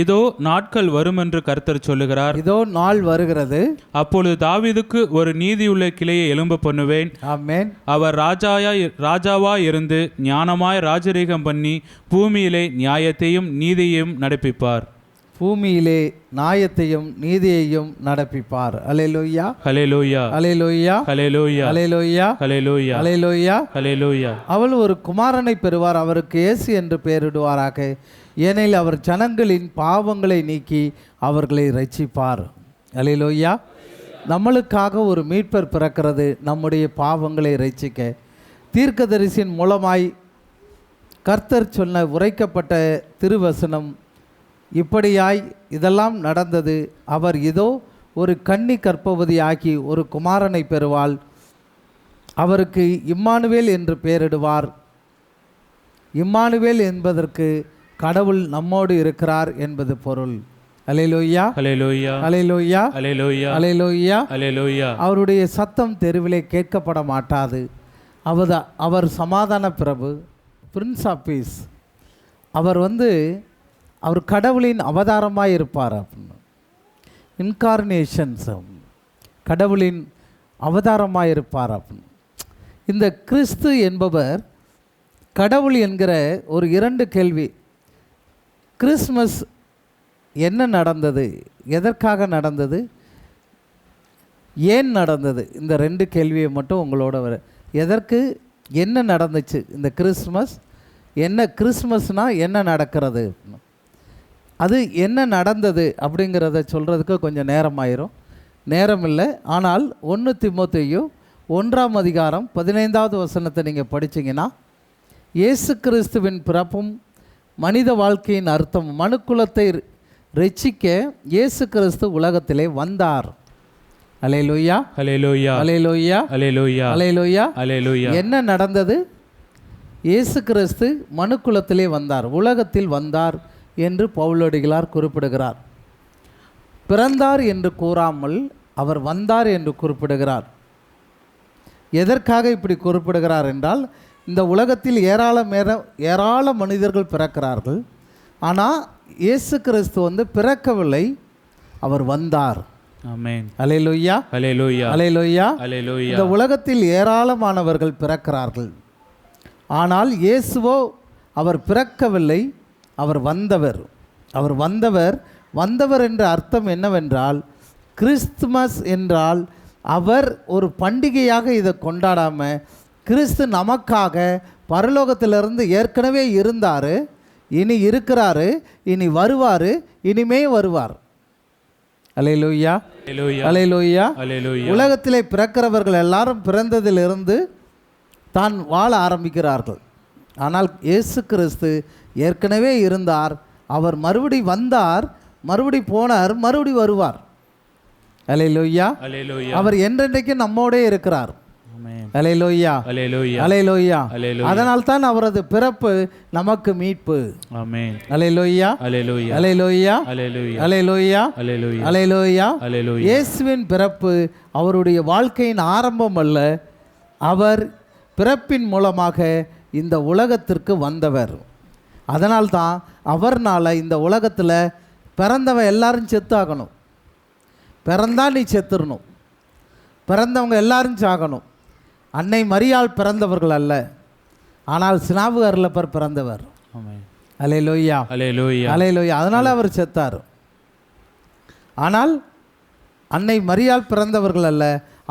இதோ நாட்கள் வரும் என்று கர்த்தர் சொல்லுகிறார். இதோ நாள் வருகிறது, அப்பொழுது தாவீதுக்கு ஒரு நீதியுள்ள கிளையை எழும்ப பண்ணுவேன். ஆமென். அவர் ராஜாவாய் இருந்து ஞானமாய் ராஜரீகம் பண்ணி பூமியிலே நியாயத்தையும் நீதியையும் நடப்பிப்பார். பூமியிலே நியாயத்தையும் நீதியையும் நடப்பிப்பார். அல்லேலூயா, ஹல்லேலூயா, அல்லேலூயா, ஹல்லேலூயா, அல்லேலூயா, ஹல்லேலூயா, அல்லேலூயா. ஹல்லேலூயா. அவள் ஒரு குமாரனை பெறுவார், அவருக்கு இயேசு என்று பெயரிடுவாராக. ஏனெனில் அவர் ஜனங்களின் பாவங்களை நீக்கி அவர்களை இரட்சிப்பார். அல்லேலூயா. நம்மளுக்காக ஒரு மீட்பர் பிறக்கிறது, நம்முடைய பாவங்களை இரட்சிக்க. தீர்க்கதரிசியின் மூலமாய் கர்த்தர் சொன்ன உரைக்கப்பட்ட திருவசனம் இப்படியாய் இதெல்லாம் நடந்தது. அவர் இதோ ஒரு கன்னி கர்ப்பவதி ஆகி ஒரு குமாரனை பெறுவாள், அவருக்கு இம்மானுவேல் என்று பெயரிடுவார். இம்மானுவேல் என்பதற்கு கடவுள் நம்மோடு இருக்கிறார் என்பது பொருள். அல்லேலூயா, ஹல்லேலூயா, அல்லேலூயா, ஹல்லேலூயா, அல்லேலூயா. ஹல்லேலூயா. அவருடைய சத்தம் தெருவிலே கேட்கப்பட மாட்டாது. அவர் சமாதான பிரபு, பிரின்ஸ் ஆஃப் பீஸ். அவர் கடவுளின் அவதாரமாக இருப்பார் அப்படின்னு. இன்கார்னேஷன்ஸ், கடவுளின் அவதாரமாக இருப்பார் அப்படின்னு. இந்த கிறிஸ்து என்பவர் கடவுள் என்கிற ஒரு 2 கேள்வி. கிறிஸ்மஸ் என்ன நடந்தது, எதற்காக நடந்தது, ஏன் நடந்தது, இந்த 2 கேள்வியை மட்டும் உங்களோட எதற்கு என்ன நடந்துச்சு இந்த கிறிஸ்மஸ், என்ன கிறிஸ்மஸ்னால் என்ன நடக்கிறது, அது என்ன நடந்தது அப்படிங்கிறத சொல்கிறதுக்கு கொஞ்சம் நேரமாயிரும். நேரம் இல்லை. ஆனால் 1 தீமோத்தேயு 1ஆம் அதிகாரம் 15வது வசனத்தை நீங்கள் படிச்சிங்கன்னா, இயேசு கிறிஸ்துவின் பிறப்பும் மனித வாழ்க்கையின் அர்த்தம், மனுக்குலத்தை ரட்சிக்க இயேசு கிறிஸ்து உலகத்திலே வந்தார். அல்லேலூயா, ஹல்லேலூயா, அல்லேலூயா, ஹல்லேலூயா, அல்லேலூயா, ஹல்லேலூயா. என்ன நடந்தது? இயேசு கிறிஸ்து மனுக்குலத்திலே வந்தார், உலகத்தில் வந்தார் என்று பவுலடிகளார் குறிப்பிடுகிறார். பிறந்தார் என்று கூறாமல் அவர் வந்தார் என்று குறிப்பிடுகிறார். எதற்காக இப்படி குறிப்பிடுகிறார் என்றால், இந்த உலகத்தில் ஏராள மனிதர்கள் பிறக்கிறார்கள். ஆனால் இயேசு கிறிஸ்து பிறக்கவில்லை, அவர் வந்தார். ஆமென். அல்லேலூயா, ஹல்லேலூயா, அல்லேலூயா, ஹல்லேலூயா. இந்த உலகத்தில் ஏராளமானவர்கள் பிறக்கிறார்கள். ஆனால் இயேசுவோ அவர் பிறக்கவில்லை, அவர் வந்தவர். அவர் வந்தவர் என்ற அர்த்தம் என்னவென்றால், கிறிஸ்துமஸ் என்றால் அவர் ஒரு பண்டிகையாக இதை கொண்டாடாமல், கிறிஸ்து நமக்காக பரலோகத்திலிருந்து ஏற்கனவே இருந்தார், இனி இருக்கிறாரு, இனி வருவார், இனிமே வருவார். அல்லேலூயா, அல்லேலூயா, ஹல்லேலூயா. உலகத்திலே பிறக்கிறவர்கள் எல்லாரும் பிறந்ததிலிருந்து தான் வாழ ஆரம்பிக்கிறார்கள். ஆனால் இயேசு கிறிஸ்து ஏற்கனவே இருந்தார், அவர் மறுபடி வந்தார், மறுபடி போனார், மறுபடி வருவார். அல்லேலூயா, ஹல்லேலூயா. அவர் என்றென்றைக்கும் நம்மோடே இருக்கிறார். ஆமென். அல்லேலூயா, ஹல்லேலூயா, அல்லேலூயா. ஹல்லேலூயா. அதனால் தான் அவரது பிறப்பு நமக்கு மீட்பு. ஆமென். அல்லேலூயா, ஹல்லேலூயா, அல்லேலூயா, ஹல்லேலூயா, அல்லேலூயா, ஹல்லேலூயா, அல்லேலூயா. ஹல்லேலூயா. இயேசுவின் பிறப்பு அவருடைய வாழ்க்கையின் ஆரம்பம் அல்ல, அவர் பிறப்பின் மூலமாக இந்த உலகத்திற்கு வந்தவர். அதனால்தான் அவர்னால் இந்த உலகத்தில் பிறந்தவன் எல்லாரும் செத்தாகணும். பிறந்தா நீ செத்துடணும், பிறந்தவங்க எல்லாரும் சாகணும். அன்னை மரியாள் பிறந்தவர்கள் அல்ல, ஆனால் சினாபு அருளப்பர் பிறந்தவர். ஆமென். அல்லேலூயா, ஹல்லேலூயா, அல்லேலூயா. அதனால் அவர் செத்தார். ஆனால் அன்னை மரியாள் பிறந்தவர்கள் அல்ல,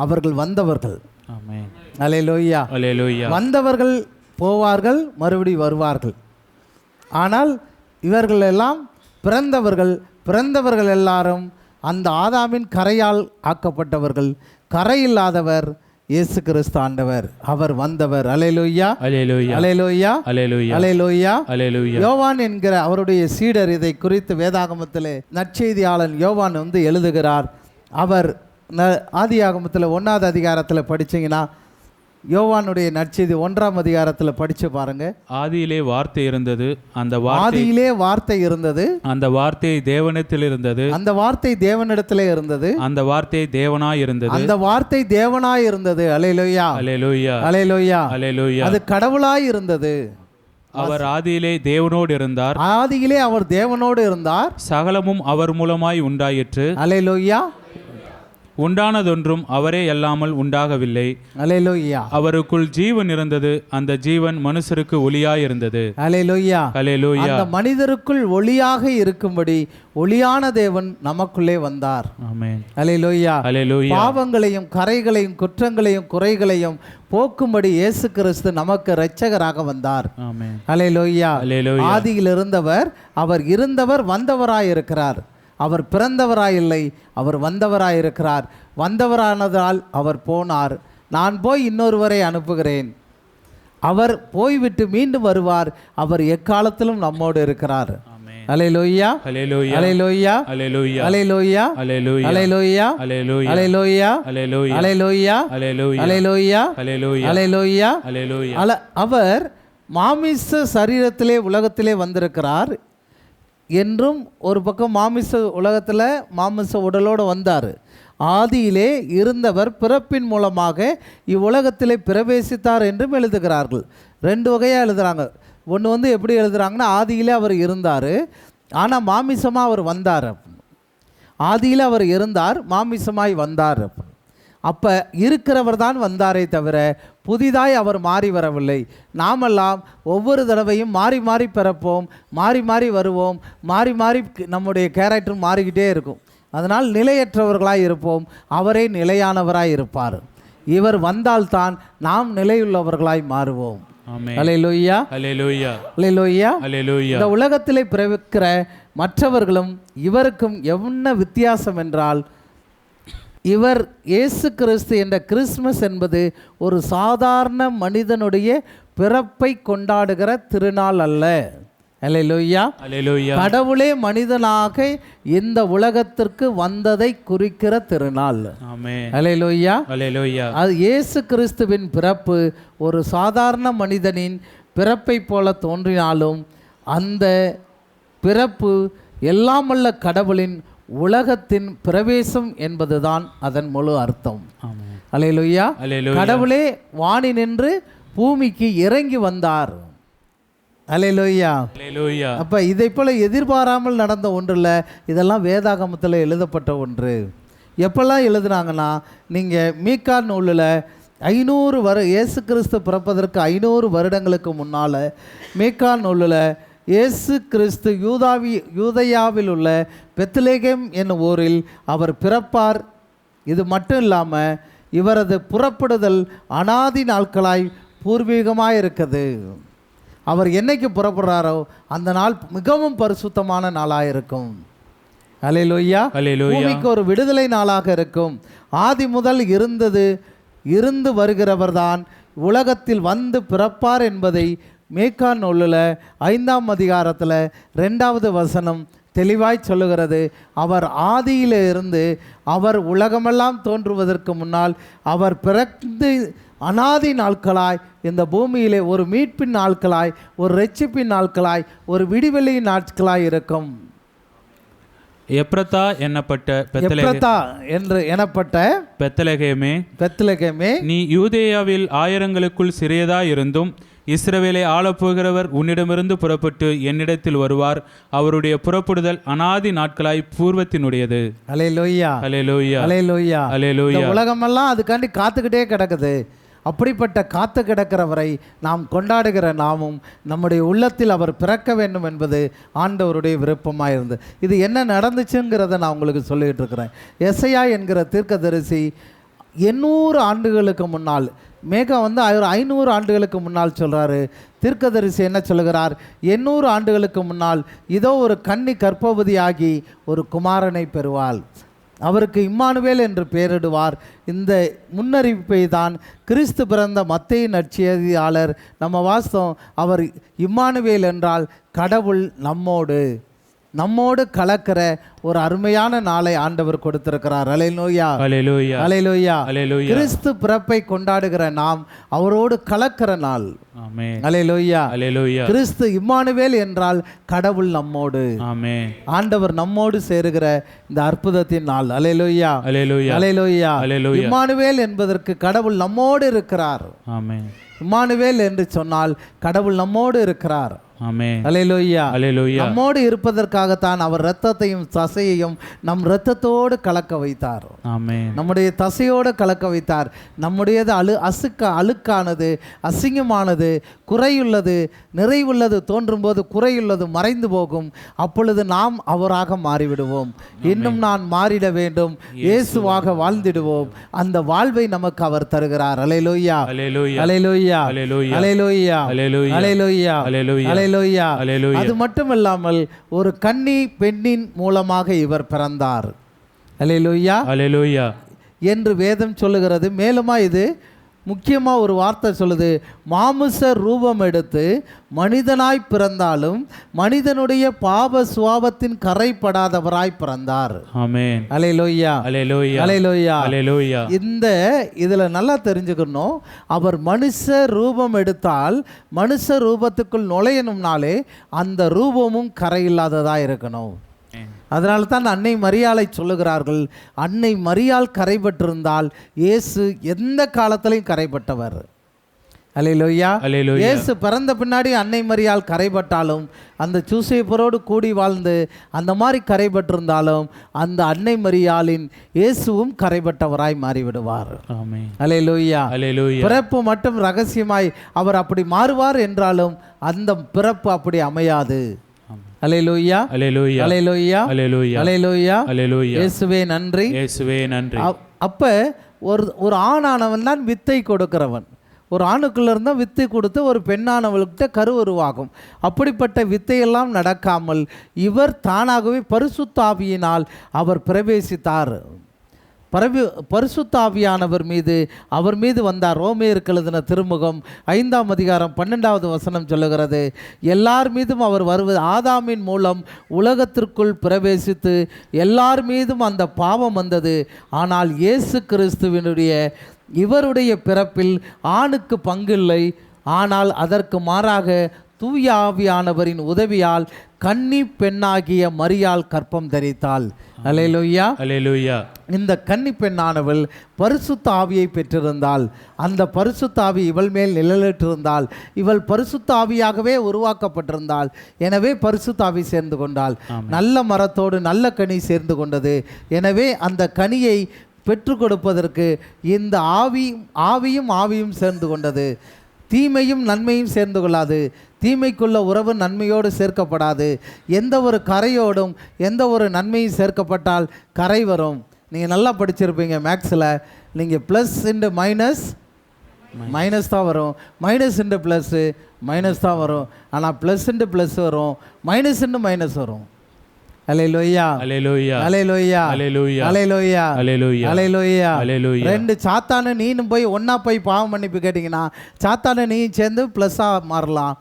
அவர்கள் வந்தவர்கள். ஆமென். அல்லேலூயா, ஹல்லேலூயா. வந்தவர்கள் போவார்கள், மறுபடி வருவார்கள். ஆனால் இவர்கள் எல்லாம் பிறந்தவர்கள் எல்லாரும் அந்த ஆதாமின் கரையால் ஆக்கப்பட்டவர்கள். கரை இல்லாதவர் இயேசு கிறிஸ்து ஆண்டவர், அவர் வந்தவர். அல்லேலூயா, ஹல்லேலூயா, அல்லேலூயா, ஹல்லேலூயா, அல்லேலூயா. ஹல்லேலூயா. யோவான் என்கிற அவருடைய சீடர் இதை குறித்து வேதாகமத்திலே நற்செய்தியாளன் யோவான் எழுதுகிறார். அவர் ஆதியாகமத்தில் 1வது அதிகாரத்தில் படித்தீங்கன்னா, யோவானுடைய நற்செய்தி 1ஆம் அதிகாரத்தில் படித்து பாருங்க. ஆதியிலே வார்த்தை இருந்தது, அந்த ஆதியிலே வார்த்தை இருந்தது, அந்த வார்த்தை தேவனிடத்தில் இருந்தது, அந்த வார்த்தை தேவனிடத்திலே இருந்தது, அந்த வார்த்தை தேவனாய் இருந்தது, அந்த வார்த்தை தேவனாய் இருந்தது. அல்லேலூயா, ஹல்லேலூயா, அல்லேலூயா, ஹல்லேலூயா. அது கடவுளாய் இருந்தது. அவர் ஆதியிலே தேவனோடு இருந்தார், ஆதியிலே அவர் தேவனோடு இருந்தார், சகலமும் அவர் மூலமாய் உண்டாயிற்று, அல்லேலூயா, உண்டானதொன்றும் அவரே அல்லாமல் உண்டாகவில்லை, அல்லேலூயா, அவருக்குள் ஜீவன் இருந்தது, அந்த ஜீவன் மனுஷருக்கு ஒளியாய் இருந்தது, அல்லேலூயா. அல்லேலூயா. அந்த மனிதருக்குள் ஒளியாக இருக்கும்படி ஒளியான தேவன் நமக்குள்ளே வந்தார். ஆமென், அல்லேலூயா. அல்லேலூயா. பாவங்களையும் கரைகளையும் குற்றங்களையும் குறைகளையும் போக்கும்படி இயேசு கிறிஸ்து நமக்கு இரட்சகராக வந்தார். ஆமென், அல்லேலூயா. அல்லேலூயா. ஆதியில் இருந்தவர், அவர் இருந்தவர், வந்தவராய் இருக்கிறார். அவர் பிறந்தவராய் இல்லை, அவர் வந்தவராய் இருக்கிறார். வந்தவரானதால் அவர் போனார். நான் போய் இன்னொருவரை அனுப்புகிறேன், அவர் போய்விட்டு மீண்டும் வருவார், அவர் எக்காலத்திலும் நம்மோடு இருக்கிறார். அல்லேலூயா, hallelujah, hallelujah, hallelujah, hallelujah, hallelujah, hallelujah, hallelujah, hallelujah, hallelujah, hallelujah, hallelujah, hallelujah, hallelujah, hallelujah, அல்லேலூயா. அவர் மாமிச சரீரத்திலே உலகத்திலே வந்திருக்கிறார் என்றும் ஒரு பக்கம் மாமிச உலகத்தில் மாமிச உடலோடு வந்தார். ஆதியிலே இருந்தவர் பிறப்பின் மூலமாக இவ்வுலகத்திலே பிரவேசித்தார் என்றும் எழுதுகிறார்கள். ரெண்டு வகையாக எழுதுகிறாங்க. ஒன்று எப்படி எழுதுகிறாங்கன்னா, ஆதியிலே அவர் இருந்தார், ஆனால் மாமிசமாக அவர் வந்தார். ஆதியில் அவர் இருந்தார், மாமிசமாய் வந்தார். அப்போ இருக்கிறவர் தான் வந்தாரே தவிர புதிதாய் அவர் மாறி வரவில்லை. நாமெல்லாம் ஒவ்வொரு தடவையும் மாறி மாறி பிறப்போம், மாறி மாறி வருவோம், மாறி மாறி நம்முடைய கேரக்டர் மாறிக்கிட்டே இருக்கும். அதனால் நிலையற்றவர்களாய் இருப்போம், அவரே நிலையானவராய் இருப்பார். இவர் வந்தால்தான் நாம் நிலையுள்ளவர்களாய் மாறுவோம். அல்லேலூயா, அல்லேலூயா, அல்லேலூயா, அல்லேலூயா. இந்த உலகத்திலே பிறக்கிற மற்றவர்களும் இவருக்கும் என்ன வித்தியாசம் என்றால், இவர் இயேசு கிறிஸ்து என்ற கிறிஸ்மஸ் என்பது ஒரு சாதாரண மனிதனுடைய பிறப்பை கொண்டாடுகிற திருநாள் அல்ல. அல்லேலூயா, அல்லேலூயா. கடவுளே மனிதனாக இந்த உலகத்திற்கு வந்ததை குறிக்கிற திருநாள். ஆமென், அல்லேலூயா, அல்லேலூயா. அது இயேசு கிறிஸ்துவின் பிறப்பு ஒரு சாதாரண மனிதனின் பிறப்பை போல தோன்றினாலும் அந்த பிறப்பு எல்லாமல்ல கடவுளின் உலகத்தின் பிரவேசம் என்பதுதான் அதன் முழு அர்த்தம். அல்லேலூயா. கடவுளே வானி நின்று பூமிக்கு இறங்கி வந்தார். அல்லேலூயா. அப்போ இதை போல எதிர்பாராமல் நடந்த ஒன்று இல்லை, இதெல்லாம் வேதாகமத்தில் எழுதப்பட்ட ஒன்று. எப்பெல்லாம் எழுதுனாங்கன்னா, நீங்கள் மீகா நூலில் 500 இயேசு கிறிஸ்து பிறப்பதற்கு 500 வருடங்களுக்கு முன்னால் மீகா நூலில் இயேசு கிறிஸ்து யூதயாவில் உள்ள பெத்லகேம் என்னும் ஊரில் அவர் பிறப்பார். இது மட்டும் இல்லாமல் இவரது புறப்படுதல் அனாதி நாட்களாய் பூர்வீகமாக இருக்குது. அவர் என்னைக்கு புறப்படுறாரோ அந்த நாள் மிகவும் பரிசுத்தமான நாளாக இருக்கும். அல்லேலூயா. பூமிக்கு ஒரு விடுதலை நாளாக இருக்கும். ஆதி முதல் இருந்து வருகிறவர் தான் உலகத்தில் வந்து பிறப்பார் என்பதை மீகா நூலில் 5ஆம் அதிகாரத்தில் 2வது வசனம் தெளிவாய் சொல்லுகிறது. அவர் ஆதியில் இருந்து அவர் உலகமெல்லாம் தோன்றுவதற்கு முன்னால் அவர் பிறந்து அனாதி நாட்களாய் இந்த பூமியிலே ஒரு மீட்பின் நாட்களாய், ஒரு இரட்சிப்பின் நாட்களாய், ஒரு விடிவெளியின் நாட்களாய் இருக்கும். எப்ரத்தா என்று எனப்பட்ட பெத்லகேமே, நீ யூதேயாவில் ஆயிரங்களுக்குள் சிறியதாய் இருந்தும் இஸ்ரவேலை ஆளப்போகிறவர் உன்னிடமிருந்து புறப்பட்டு என்னிடத்தில் வருவார். அவருடைய புறப்படுதல் அனாதி நாட்களாய் பூர்வத்தினுடையது. அல்லேலூயா, அல்லேலூயா, அல்லேலூயா, அல்லேலூயா. உலகமெல்லாம் அதுக்காண்டி காத்துக்கிட்டே கிடக்குது. அப்படிப்பட்ட காத்து கிடக்கிறவரை நாம் கொண்டாடுகிற நாமும் நம்முடைய உள்ளத்தில் அவர் பிறக்க வேண்டும் என்பது ஆண்டவருடைய விருப்பமாக இருந்து இது என்ன நடந்துச்சுங்கிறத நான் உங்களுக்கு சொல்லிகிட்டு இருக்கிறேன். எசையா என்கிற தீர்க்கதரிசி 800 ஆண்டுகளுக்கு முன்னால், மேகா 500 ஆண்டுகளுக்கு முன்னால் சொல்கிறாரு. தீர்க்கதரிசி என்ன சொல்லுகிறார்? 800 ஆண்டுகளுக்கு முன்னால் இதோ ஒரு கன்னி கர்ப்பவதியாகி ஒரு குமாரனை பெறுவாள், அவருக்கு இம்மானுவேல் என்று பெயரிடுவார். இந்த முன்னறிவிப்பை தான் கிறிஸ்து பிறந்த மத்தேயு நற்செய்தியாளர் நம்ம வாசம். அவர் இம்மானுவேல் என்றால் கடவுள் நம்மோடு கலக்கிற ஒரு அருமையான நாளை ஆண்டவர் கொடுத்திருக்கிறார். அல்லேலூயா, அல்லேலூயா, அல்லேலூயா, அல்லேலூயா. கிறிஸ்து பிறப்பை கொண்டாடுகிற நாம் அவரோடு கலக்கிற நாள். ஆமென், அல்லேலூயா, அல்லேலூயா. கிறிஸ்து இம்மானுவேல் என்றால் கடவுள் நம்மோடு, ஆமென், ஆண்டவர் நம்மோடு சேருகிற இந்த அற்புதத்தின் நாள். அல்லேலூயா, அல்லேலூயா, அல்லேலூயா, அல்லேலூயா. இம்மானுவேல் என்பதற்கு கடவுள் நம்மோடு இருக்கிறார். ஆமென். இம்மானுவேல் என்று சொன்னால் கடவுள் நம்மோடு இருக்கிறார். ஆமென். அல்லேலூயா. அல்லேலூயா. நம்மோடு இருப்பதற்காகத்தான் அவர் இரத்தத்தையும் தசையையும் நம் இரத்தத்தோடு கலக்க வைத்தார். ஆமென். நம்முடைய தசையோடு கலக்க வைத்தார். நம்முடையது அழுக்கானது, அசிங்கமானது, குறையுள்ளது, நிறைவுள்ளது தோன்றும்போது குறையுள்ளது மறைந்து போகும். அப்பொழுது நாம் அவராக மாறிவிடுவோம். இன்னும் நான் மாறிட வேண்டும், இயேசுவாக வாழ்ந்திடுவோம். அந்த வாழ்வை நமக்கு அவர் தருகிறார். அல்லேலூயா. Hallelujah. Hallelujah. Hallelujah. Hallelujah. Hallelujah. Hallelujah. Hallelujah. Hallelujah. அல்லேலூயா. அது மட்டுமல்லாமல் ஒரு கன்னி பெண்ணின் மூலமாக இவர் பிறந்தார். அல்லேலூயா. அல்லேலூயா. என்று வேதம் சொல்லுகிறது. மேலுமா இது முக்கியமாக ஒரு வார்த்தை சொல்லுது, மாமிச ரூபம் எடுத்து மனிதனாய் பிறந்தாலும் மனிதனுடைய பாவ சுவாபத்தின் கரைப்படாதவராய் பிறந்தார். ஆமென். அல்லேலூயா. அல்லேலூயா. அல்லேலூயா. அல்லேலூயா. இதில் நல்லா தெரிஞ்சுக்கணும், அவர் மனுஷ ரூபம் எடுத்தால் மனுஷ ரூபத்துக்குள் நுழையணும்னாலே அந்த ரூபமும் கரையில்லாததாக இருக்கணும். அதனால தான் அன்னை மரியாளை சொல்லுகிறார்கள், அன்னை மரியாள் கரைபட்டிருந்தால் இயேசு எந்த காலத்திலையும் கரைபட்டவர். அல்லேலூயா. அல்லேலூயா. இயேசு பிறந்த பின்னாடி அன்னை மரியாள் கரைபட்டாலும், அந்த சூசேப்பரோடு கூடி வாழ்ந்து அந்த மாதிரி கரைபட்டிருந்தாலும் அந்த அன்னை மரியாளின் இயேசுவும் கரைபட்டவராய் மாறிவிடுவார். ஆமென். அல்லேலூயா. அல்லேலூயா. பிறப்பு மட்டும் ரகசியமாய் அவர் அப்படி மாறுவார் என்றாலும் அந்த பிறப்பு அப்படி அமையாது. அல்லேலூயா. அல்லேலூயா. அல்லேலூயா. அல்லேலூயா. அல்லேலூயா. அல்லேலூயா. இயேசுவே நன்றி. இயேசுவே நன்றி. அப்ப ஒரு ஆணானவன் தான் வித்தை கொடுக்கிறவன். ஒரு ஆணுக்குள்ள இருந்தால் வித்தை கொடுத்து ஒரு பெண்ணானவள்கிட்ட கரு உருவாகும். அப்படிப்பட்ட வித்தையெல்லாம் நடக்காமல் இவர் தானாகவே பரிசுத்த ஆவியினால் அவர் பிரவேசித்தார். பரிசுத்த ஆவியானவர் அவர் மீது வந்தார். ரோமேயருக்கு எழுதின திருமுகம் 5ஆம் அதிகாரம் 12வது வசனம் சொல்லுகிறது, எல்லார் மீதும் அவர் வருவது ஆதாமின் மூலம் உலகத்திற்குள் பிரவேசித்து எல்லார் மீதும் அந்த பாவம் வந்தது. ஆனால் இயேசு கிறிஸ்துவினுடைய இவருடைய பிறப்பில் ஆணுக்கு பங்கில்லை. ஆனால் அதற்கு மாறாக தூய ஆவியானவரின் உதவியால் கன்னி பெண்ணாகிய மரியாள் கற்பம் தரித்தாள். அல்லேலூயா. அல்லேலூயா. இந்த கன்னி பெண்ணானவள் பரிசுத்த ஆவியை பெற்றிருந்தாள். அந்த பரிசுத்த ஆவி இவள் மேல் நிழலிட்டிருந்தாள். இவள் பரிசுத்த ஆவியாகவே உருவாக்கப்பட்டிருந்தாள். எனவே பரிசுத்த ஆவி சேர்ந்து கொண்டாள். நல்ல மரத்தோடு நல்ல கனி சேர்ந்து கொண்டது. எனவே அந்த கனியை பெற்று கொடுப்பதற்கு இந்த ஆவியும் சேர்ந்து கொண்டது. தீமையும் நன்மையும் சேர்ந்து கொள்ளாது. தீமைக்குள்ள உறவு நன்மையோடு சேர்க்கப்படாது. எந்த ஒரு கரையோடும் எந்த ஒரு நன்மையும் சேர்க்கப்பட்டால் கரை வரும். நீங்கள் நல்லா படிச்சிருப்பீங்க மேக்ஸில். நீங்கள் ப்ளஸ் இன்டு மைனஸ் தான் வரும், மைனஸ் இன்டு ப்ளஸ்ஸு மைனஸ் தான் வரும். ஆனால் ப்ளஸ் இன்டு ப்ளஸ் வரும், மைனஸ் இன்டு மைனஸ் வரும். அல்லேலூயா. Hallelujah. Hallelujah. Hallelujah. Hallelujah. Hallelujah. Hallelujah. அல்லேலூயா. ரெண்டு சாத்தானு நீனும் போய் ஒன்றா போய் பாவம் மன்னிப்பு கேட்டிங்கன்னா சாத்தானு நீயும் சேர்ந்து ப்ளஸ்ஸாக மாறலாம்.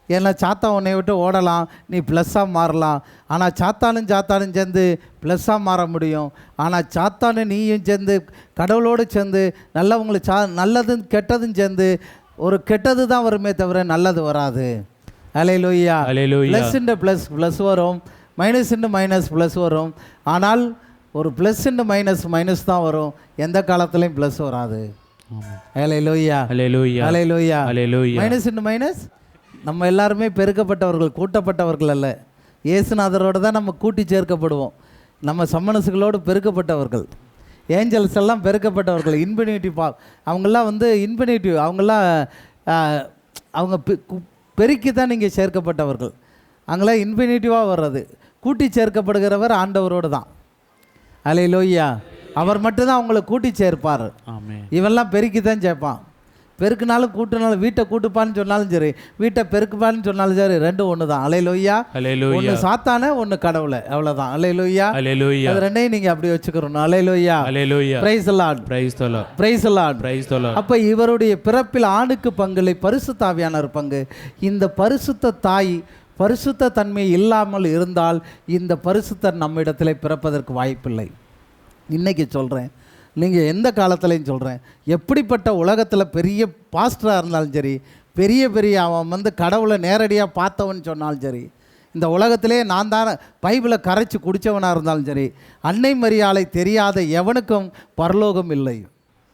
ஏன்னா சாத்தான் உன்னை விட்டு ஓடலாம், நீ ப்ளஸ்ஸாக மாறலாம். ஆனால் சாத்தானும் சேர்ந்து ப்ளஸ்ஸாக மாற முடியும். ஆனால் சாத்தானு நீயும் சேர்ந்து கடவுளோடு சேர்ந்து நல்லவங்களுக்கு நல்லதும் கெட்டதும் சேர்ந்து ஒரு கெட்டது தான் வருமே தவிர நல்லது வராது. அல்லேலூயா. அல்லேலூயா. ப்ளஸ் இன்டு ப்ளஸ் வரும், மைனஸ் இன்டு மைனஸ் ப்ளஸ் வரும். ஆனால் ஒரு ப்ளஸ் இன்டு மைனஸ் தான் வரும். எந்த காலத்துலையும் ப்ளஸ் வராது. Hallelujah. Hallelujah. Hallelujah. Hallelujah. Minus into minus. நம்ம எல்லாருமே பெருக்கப்பட்டவர்கள், கூட்டப்பட்டவர்கள் அல்ல. இயேசுநாதரோடு தான் நம்ம கூட்டி சேர்க்கப்படுவோம். நம்ம சம்மனசுகளோடு பெருக்கப்பட்டவர்கள். ஏஞ்சல்ஸ் எல்லாம் பெருக்கப்பட்டவர்கள். இன்ஃபினிட்டிவ் அவங்கெல்லாம் இன்ஃபினிட்டிவ். அவங்க பெருக்கி தான் நீங்கள் சேர்க்கப்பட்டவர்கள். அங்கெல்லாம் இன்ஃபினிட்டிவாக வர்றது. கூட்டி சேர்க்கப்படுகிறவர் ஆண்டவரோடு தான். அல்லேலூயா. அவர் மட்டும்தான் அவங்களை கூட்டி சேர்ப்பார். இவெல்லாம் பெருக்கி தான் சேர்ப்பான். பெருக்குனாலும் கூட்டினாலும், வீட்டை கூட்டுப்பான்னு சொன்னாலும் சரி, வீட்டை பெருக்குப்பான்னு சொன்னாலும் சரி, ரெண்டும் ஒன்று தான். அல்லேலூயா. ஒன்று சாத்தானே, ஒன்று கடவுளை, அவ்வளோதான். அல்லேலூயா. அது ரெண்டையும் நீங்கள் அப்படி வச்சுக்கிறோம். Hallelujah. Praise the Lord. Praise the Lord. அப்போ இவருடைய பிறப்பில் ஆணுக்கு பங்கில்லை, பரிசுத்த ஆவியானவர் பங்கு. இந்த பரிசுத்த தாய் பரிசுத்த தன்மை இல்லாமல் இருந்தால் இந்த பரிசுத்தர் நம்மிடத்தில் பிறப்பதற்கு வாய்ப்பில்லை. இன்றைக்கி சொல்கிறேன், நீங்கள் எந்த காலத்துலையும் சொல்கிறேன், எப்படிப்பட்ட உலகத்தில் பெரிய பாஸ்டராக இருந்தாலும் சரி, பெரிய அவன் கடவுளை நேரடியாக பார்த்தவன் சொன்னாலும் சரி, இந்த உலகத்திலே நான் தான் பைபிளை கரைச்சி குடித்தவனாக இருந்தாலும் சரி, அன்னை மரியாளை தெரியாத எவனுக்கும் பரலோகம் இல்லை.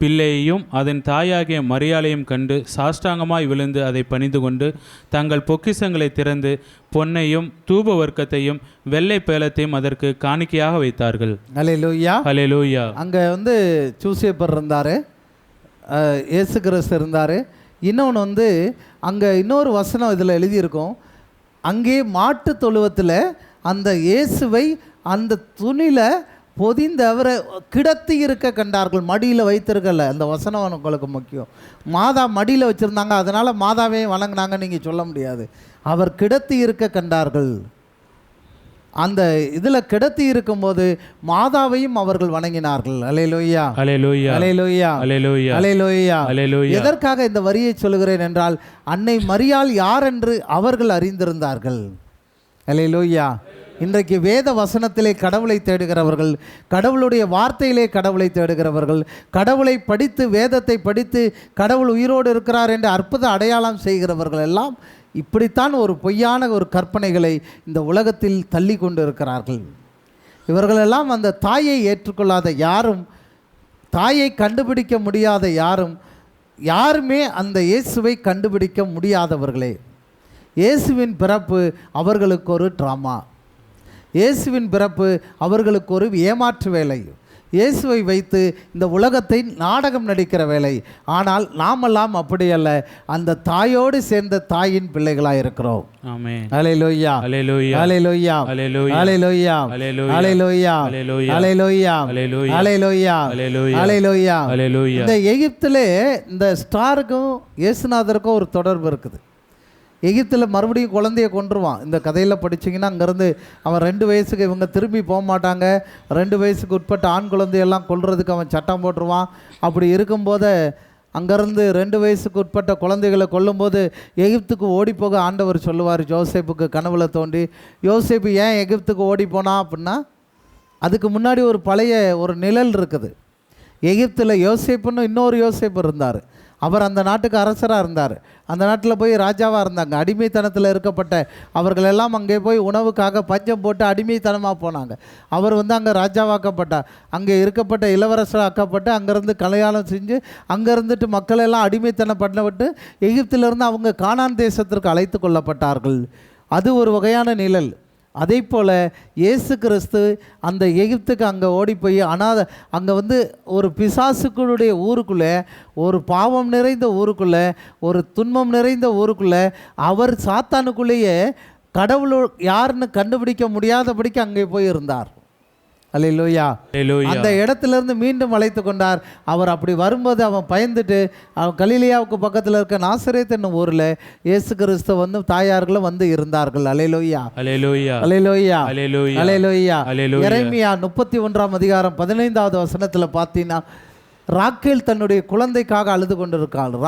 பிள்ளையையும் அதன் தாயாகிய மரியாளையும் கண்டு சாஷ்டாங்கமாய் விழுந்து அதை பணிந்து கொண்டு தங்கள் பொக்கிஷங்களை திறந்து பொன்னையும் தூப வர்க்கத்தையும் வெள்ளை பேலத்தையும் அதற்கு காணிக்கையாக வைத்தார்கள். அல்லேலூயா, அல்லேலூயா. அங்கே வந்து சூசேப்பர் இருந்தார், இயேசு கிறிஸ்து இருந்தார். இன்னொன்று வந்து அங்கே இன்னொரு வசனம் இதில் எழுதியிருக்கோம், அங்கே மாட்டு தொழுவத்தில் அந்த இயேசுவை அந்த துணியில் பொதிந்து அவரை கிடத்தி இருக்க கண்டார்கள், மடியில் வைத்திருக்கல. அந்த வசனம் உங்களுக்கு முக்கியம். மாதா மடியில் வச்சுருந்தாங்க, அதனால் மாதாவே வணங்கினாங்க நீங்கள் சொல்ல முடியாது. அவர் கிடத்தி இருக்க கண்டார்கள். அந்த இதில் கிடத்தி இருக்கும்போது மாதாவையும் அவர்கள் வணங்கினார்கள். அல்லேலூயா, அல்லேலூயா, அல்லேலூயா, அல்லேலூயா, அல்லேலூயா, அல்லேலூயா. எதற்காக இந்த வரியை சொல்கிறேன் என்றால், அன்னை மரியாள் யார் என்று அவர்கள் அறிந்திருந்தார்கள். அல்லேலூயா. இன்றைக்கு வேத வசனத்திலே கடவுளை தேடுகிறவர்கள், கடவுளுடைய வார்த்தையிலே கடவுளை தேடுகிறவர்கள், கடவுளை படித்து வேதத்தை படித்து கடவுள் உயிரோடு இருக்கிறார் என்று அற்புத அடையாளம் செய்கிறவர்கள் எல்லாம் இப்படித்தான் ஒரு பொய்யான ஒரு கற்பனைகளை இந்த உலகத்தில் தள்ளி கொண்டு இருக்கிறார்கள். இவர்களெல்லாம் அந்த தாயை ஏற்றுக்கொள்ளாத யாரும், தாயை கண்டுபிடிக்க முடியாத யாருமே அந்த இயேசுவை கண்டுபிடிக்க முடியாதவர்களே. இயேசுவின் பிறப்பு அவர்களுக்கு ஒரு ட்ராமா, இயேசுவின் பிறப்பு அவர்களுக்கு ஒரு ஏமாற்று வேலை, இயேசுவை வைத்து இந்த உலகத்தை நாடகம் நடிக்கிற வேலை. ஆனால் நாமெல்லாம் அப்படி அல்ல, அந்த தாயோடு சேர்ந்த தாயின் பிள்ளைகளாக இருக்கிறோம். ஆமென். அல்லேலூயா, hallelujah, hallelujah, hallelujah, hallelujah, hallelujah, hallelujah, hallelujah, hallelujah, hallelujah, hallelujah, hallelujah, hallelujah. அல்லேலூயா. இந்த எகிப்திலே இந்த ஸ்டாருக்கும் இயேசுநாதருக்கும் ஒரு தொடர்பு இருக்குது. எகிப்தில் மறுபடியும் குழந்தைய கொன்றுவான். இந்த கதையில் படிச்சிங்கன்னா அங்கேருந்து அவன் 2 வயசுக்கு இவங்க திரும்பி போக மாட்டாங்க, 2 வயசுக்கு உட்பட்ட ஆண் குழந்தையெல்லாம் கொல்றதுக்கு அவன் சட்டம் போட்டுருவான். அப்படி இருக்கும்போது அங்கேருந்து 2 வயசுக்கு உட்பட்ட குழந்தைகளை கொல்லும்போது எகிப்துக்கு ஓடிப்போக ஆண்டவர் சொல்லுவார் யோசேப்புக்கு கனவுல தோண்டி. யோசேப்பு ஏன் எகிப்துக்கு ஓடி போனான் அப்படின்னா, அதுக்கு முன்னாடி ஒரு பழைய ஒரு நிழல் இருக்குது. எகிப்தில் யோசேப்புன்னு இன்னொரு யோசேப்பு இருந்தார். அவர் அந்த நாட்டுக்கு அரசராக இருந்தார். அந்த நாட்டில் போய் ராஜாவாக இருந்தாங்க. அடிமைத்தனத்தில் இருக்கப்பட்ட அவர்களெல்லாம் அங்கே போய் உணவுக்காக பஞ்சம் போட்டு அடிமைத்தனமாக போனாங்க. அவர் வந்து அங்கே ராஜாவாக்கப்பட்டார். அங்கே இருக்கப்பட்ட இளவரசராக்கப்பட்டு அங்கேருந்து கல்யாணம் செஞ்சு அங்கே இருந்துட்டு மக்களெல்லாம் அடிமைத்தனம் பண்ணப்பட்டு எகிப்திலிருந்து அவங்க கானான் தேசத்திற்கு அழைத்து கொள்ளப்பட்டார்கள். அது ஒரு வகையான நிழல். அதே போல் இயேசு கிறிஸ்து அந்த எகிப்துக்கு அங்கே ஓடி போய் அங்கே வந்து ஒரு பிசாசுக்களுடைய ஊருக்குள்ளே, ஒரு பாவம் நிறைந்த ஊருக்குள்ளே, ஒரு துன்பம் நிறைந்த ஊருக்குள்ளே, அவர் சாத்தானுக்குள்ளேயே கடவுள் யாருன்னு கண்டுபிடிக்க முடியாதபடிக்கு அங்கே போய் இருந்தார். அல்லேலூயா. அந்த இடத்துலேருந்து மீண்டும் அழைத்து கொண்டார். அவர் அப்படி வரும்போது அவன் பயந்துட்டு அவன் கலிலேயாவுக்கு பக்கத்தில் இருக்க நாசரேத் என்னும் ஊரில் இயேசு கிறிஸ்து வந்து தாயார்களும் வந்து இருந்தார்கள். அல்லேலூயா, அல்லேலூயா, அல்லேலூயா, அல்லேலூயா, அல்லேலூயா. அல்லேலூயா. எரேமியா 31ஆம் அதிகாரம் 15வது வசனத்தில் பார்த்தீங்கன்னா, ராக்கேல் தன்னுடைய குழந்தைக்காக அழுது கொண்டிருக்காள்.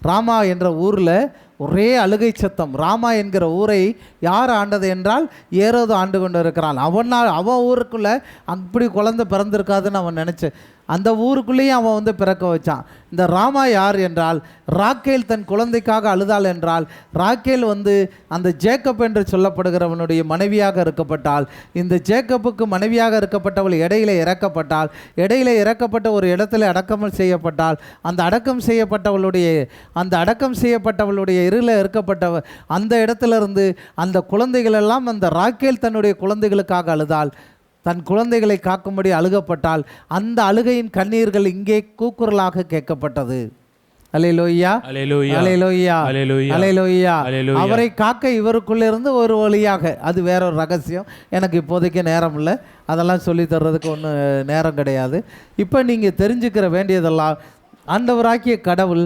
ராமா என்ற ஊரில் ஒரே அழுகை சத்தம். ராமா என்கிற ஊரை யார் ஆண்டது என்றால் ஏரோது ஆண்டு கொண்டு இருக்கிறான். அவன் ஊருக்குள்ளே அப்படி குழந்தை பிறந்திருக்காதுன்னு அவன் நினச்சேன். அந்த ஊருக்குள்ளேயும் அவன் வந்து பிறக்க வச்சான். இந்த ராமா யார் என்றால், ராக்கேல் தன் குழந்தைக்காக அழுதாள் என்றால், ராக்கேல் வந்து அந்த ஜேக்கப் என்று சொல்லப்படுகிறவனுடைய மனைவியாக இருக்கப்பட்டாள். இந்த ஜேக்கப்புக்கு மனைவியாக இருக்கப்பட்டவள் இடையில இறக்கப்பட்டாள். இடையில இறக்கப்பட்ட ஒரு இடத்துல அடக்கம் செய்யப்பட்டாள். அந்த அடக்கம் செய்யப்பட்டவளுடைய இருள இருக்கப்பட்டவ அந்த இடத்துல இருந்து அந்த குழந்தைகளெல்லாம் அந்த ராக்கேல் தன்னுடைய குழந்தைகளுக்காக அழுதாள். தன் குழந்தைகளை காக்கும்படி அழுகப்பட்டால் அந்த அழுகையின் கண்ணீர்கள் இங்கே கூக்குரலாக கேட்கப்பட்டது. அல்லேலூயா, அல்லேலூயா, அல்லேலூயா, அல்லேலூயா, அல்லேலூயா. அல்லேலூயா. அவரை காக்க இவருக்குள்ளிருந்து ஒரு வழியாக, அது வேற ஒரு ரகசியம், எனக்கு இப்போதைக்கு நேரம் இல்லை, அதெல்லாம் சொல்லி தர்றதுக்கு ஒன்றும் நேரம் கிடையாது. இப்போ நீங்கள் தெரிஞ்சுக்கிற வேண்டியதெல்லாம், ஆண்டவராகிய கடவுள்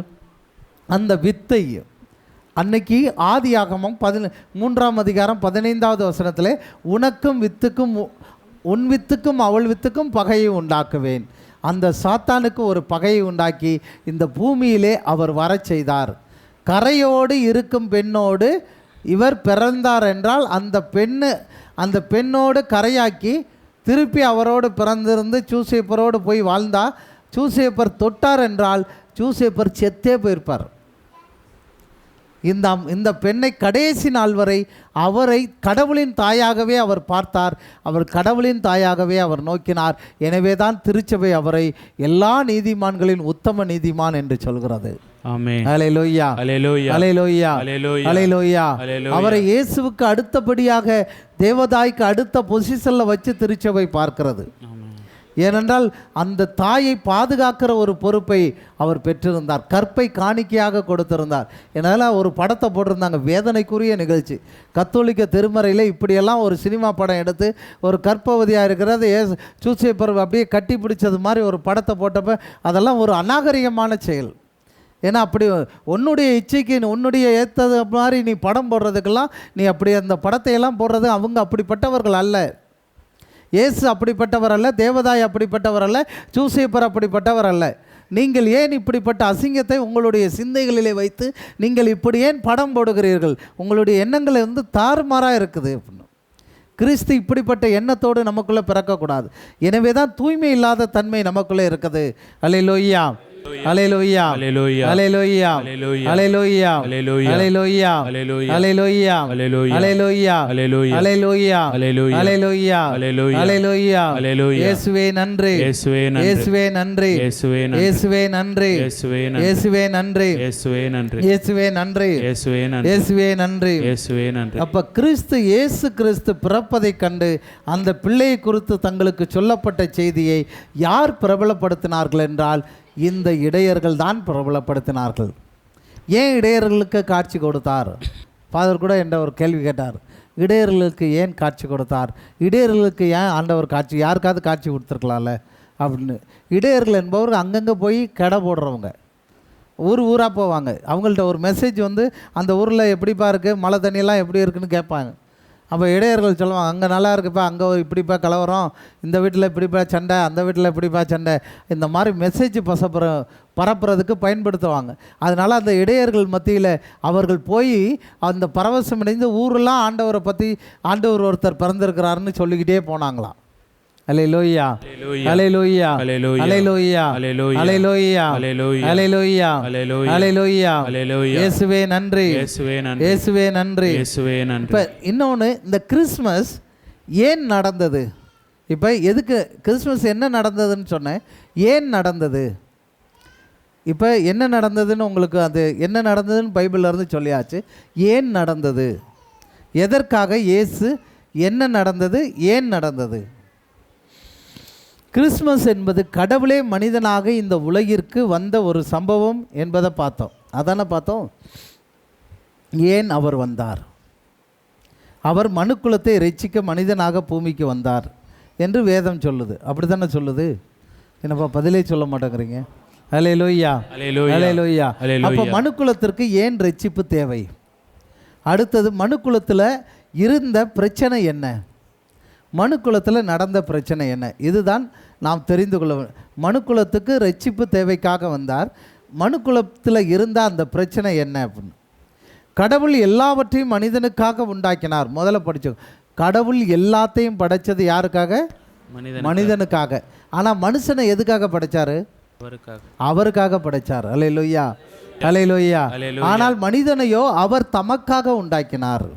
அந்த வித்தை அன்னைக்கு ஆதியாகமம் 3ஆம் அதிகாரம் 15வது வசனத்தில், உனக்கும் வித்துக்கும் உன் வித்துக்கும் அவள் வித்துக்கும் பகையை உண்டாக்குவேன். அந்த சாத்தானுக்கு ஒரு பகையை உண்டாக்கி இந்த பூமியிலே அவர் வரச் செய்தார். கரையோடு இருக்கும் பெண்ணோடு இவர் பிறந்தார் என்றால் அந்த பெண்ணோடு கரையாக்கி திருப்பி அவரோடு பிறந்திருந்து சூசேப்பரோடு போய் வாழ்ந்தா, சூசேப்பர் தொட்டார் என்றால் சூசேப்பர் செத்தே போயிருப்பார். இந்த பெண்ணை கடைசி நாள் வரை அவரை கடவுளின் தாயாகவே அவர் பார்த்தார், அவர் கடவுளின் தாயாகவே அவர் நோக்கினார். எனவே தான் திருச்சபை அவரை எல்லா நீதிமான்களின் உத்தம நீதிமான் என்று சொல்கிறது. ஆமென். அல்லேலூயா, அல்லேலூயா, அல்லேலூயா, அல்லேலூயா, அல்லேலூயா. அல்லேலூயா. அவரை இயேசுவுக்கு அடுத்தபடியாக தேவதாய்க்கு அடுத்த பொசிஷனில் வச்சு திருச்சபை பார்க்கிறது. ஆமென். ஏனென்றால் அந்த தாயை பாதுகாக்கிற ஒரு பொறுப்பை அவர் பெற்றிருந்தார், கற்பை காணிக்கையாக கொடுத்திருந்தார். என்னால் ஒரு படத்தை போட்டிருந்தாங்க, வேதனைக்குரிய நிகழ்ச்சி. கத்தோலிக்க திருமறையில் இப்படியெல்லாம் ஒரு சினிமா படம் எடுத்து ஒரு கற்பவதியாக இருக்கிறது சூசேப்பர் அப்படியே கட்டி பிடிச்சது மாதிரி ஒரு படத்தை போட்டப்போ அதெல்லாம் ஒரு அநாகரிகமான செயல். ஏன்னா அப்படி உன்னுடைய இச்சைக்கு உன்னுடைய ஏற்றது மாதிரி நீ படம் போடுறதுக்கெல்லாம் நீ அப்படி அந்த படத்தையெல்லாம் போடுறது, அவங்க அப்படிப்பட்டவர்கள் அல்ல. இயேசு அப்படிப்பட்டவர் அல்ல, தேவதாய் அப்படிப்பட்டவர் அல்ல, சூசேப்பர் அப்படிப்பட்டவர் அல்ல. நீங்கள் ஏன் இப்படிப்பட்ட அசிங்கத்தை உங்களுடைய சிந்தைகளிலே வைத்து நீங்கள் இப்படி ஏன் படம் போடுகிறீர்கள்? உங்களுடைய எண்ணங்கள் தாறுமாறாக இருக்குது அப்படின்னு. கிறிஸ்து இப்படிப்பட்ட எண்ணத்தோடு நமக்குள்ளே பிறக்கக்கூடாது. எனவே தான் தூய்மை இல்லாத தன்மை நமக்குள்ளே இருக்குது. அல்லேலூயா, hallelujah, hallelujah, hallelujah, hallelujah, hallelujah, hallelujah, hallelujah, hallelujah, hallelujah, hallelujah, hallelujah, hallelujah, hallelujah, hallelujah, hallelujah, hallelujah, hallelujah, அல்லேலூயா. இயேசுவே நன்றி, இயேசுவே நன்றி, இயேசுவே நன்றி, இயேசுவே நன்றி, இயேசுவே நன்றி, இயேசுவே நன்றி, இயேசுவே நன்றி, இயேசுவே நன்றி, இயேசுவே நன்றி, இயேசுவே நன்றி, இயேசுவே நன்றி, இயேசுவே நன்றி. அப்ப இயேசு கிறிஸ்து பிறப்பதைக் கண்டு அந்த பிள்ளையை குறித்து தங்களுக்கு சொல்லப்பட்ட செய்தியை யார் பிரபலப்படுத்தினார்கள் என்றால் இந்த இடையர்கள் தான் பிரபலப்படுத்தினார்கள். ஏன் இடையர்களுக்கு காட்சி கொடுத்தார்? ஃபாதர் கூட என்ற ஒரு கேள்வி கேட்டார். இடையர்களுக்கு ஏன் காட்சி கொடுத்தார்? இடையர்களுக்கு ஏன் ஆண்டவர் காட்சி, யாருக்காவது காட்சி கொடுத்துருக்கலாம்ல அப்படின்னு. இடையர்கள் என்பவர் அங்கங்கே போய் கடை போடுறவங்க, ஊராக போவாங்க. அவங்கள்ட்ட ஒரு மெசேஜ் அந்த ஊரில் எப்படிப்பா இருக்குது, மழை தண்ணியெல்லாம் எப்படி இருக்குன்னு கேட்பாங்க. அப்போ இடையர்கள் சொல்லுவாங்க, அங்கே நல்லா இருக்குப்பா, அங்கே இப்படிப்பா கலவரம், இந்த வீட்டில் இப்படிப்பா சண்டை, அந்த வீட்டில் இப்படிப்பா சண்டை, இந்த மாதிரி மெசேஜ் பரப்புறதுக்கு பயன்படுத்துவாங்க. அதனால் அந்த இடையர்கள் மத்தியில் அவர்கள் போய் அந்த பரவசம் அடைந்து ஊரெல்லாம் ஆண்டவரை பற்றி, ஆண்டவர் ஒருத்தர் பிறந்திருக்கிறாருன்னு சொல்லிக்கிட்டே போனாங்களாம். அல்லேலூயா, hallelujah, hallelujah, hallelujah, hallelujah, hallelujah, அல்லேலூயா. இயேசுவே நன்றி, இயேசுவே நன்றி, இயேசுவே நன்றி, இயேசுவே நன்றி. இப்போ இன்னொன்று, இந்த கிறிஸ்மஸ் ஏன் நடந்தது? இப்போ எதுக்கு கிறிஸ்மஸ் என்ன நடந்ததுன்னு சொன்னேன், ஏன் நடந்தது? இப்போ என்ன நடந்ததுன்னு உங்களுக்கு அது என்ன நடந்ததுன்னு பைபிளில் இருந்து சொல்லியாச்சு. ஏன் நடந்தது, எதற்காக இயேசு, என்ன நடந்தது, ஏன் நடந்தது? கிறிஸ்மஸ் என்பது கடவுளே மனிதனாக இந்த உலகிற்கு வந்த ஒரு சம்பவம் என்பதை பார்த்தோம். அதானே பார்த்தோம். ஏன் அவர் வந்தார்? அவர் மனுக்குலத்தை ரட்சிக்க மனிதனாக பூமிக்கு வந்தார் என்று வேதம் சொல்லுது. அப்படி தானே சொல்லுது. என்னப்பா பதிலே சொல்ல மாட்டேங்கிறீங்க? அல்லேலூயா, அல்லேலூயா. அப்போ மனுக்குலத்திற்கு ஏன் ரட்சிப்பு தேவை? அடுத்தது, மனுக்குலத்தில் இருந்த பிரச்சனை என்ன, மனுக்குலத்தில் நடந்த பிரச்சனை என்ன, இதுதான் நாம் தெரிந்து கொள்ள வேண்டும். மனுக்குலத்துக்கு ரட்சிப்பு தேவைக்காக வந்தார். மனுக்குலத்தில் இருந்த அந்த பிரச்சனை என்ன அப்படின்னு. கடவுள் எல்லாவற்றையும் மனிதனுக்காக உண்டாக்கினார். முதல்ல படித்தோம், கடவுள் எல்லாத்தையும் படைத்தது யாருக்காக? மனிதனுக்காக. ஆனால் மனுஷனை எதுக்காக படைச்சாரு? அவருக்காக படைச்சார். அல்லேலூயா, அல்லேலூயா. ஆனால் மனிதனையோ அவர் தமக்காக உண்டாக்கினார்.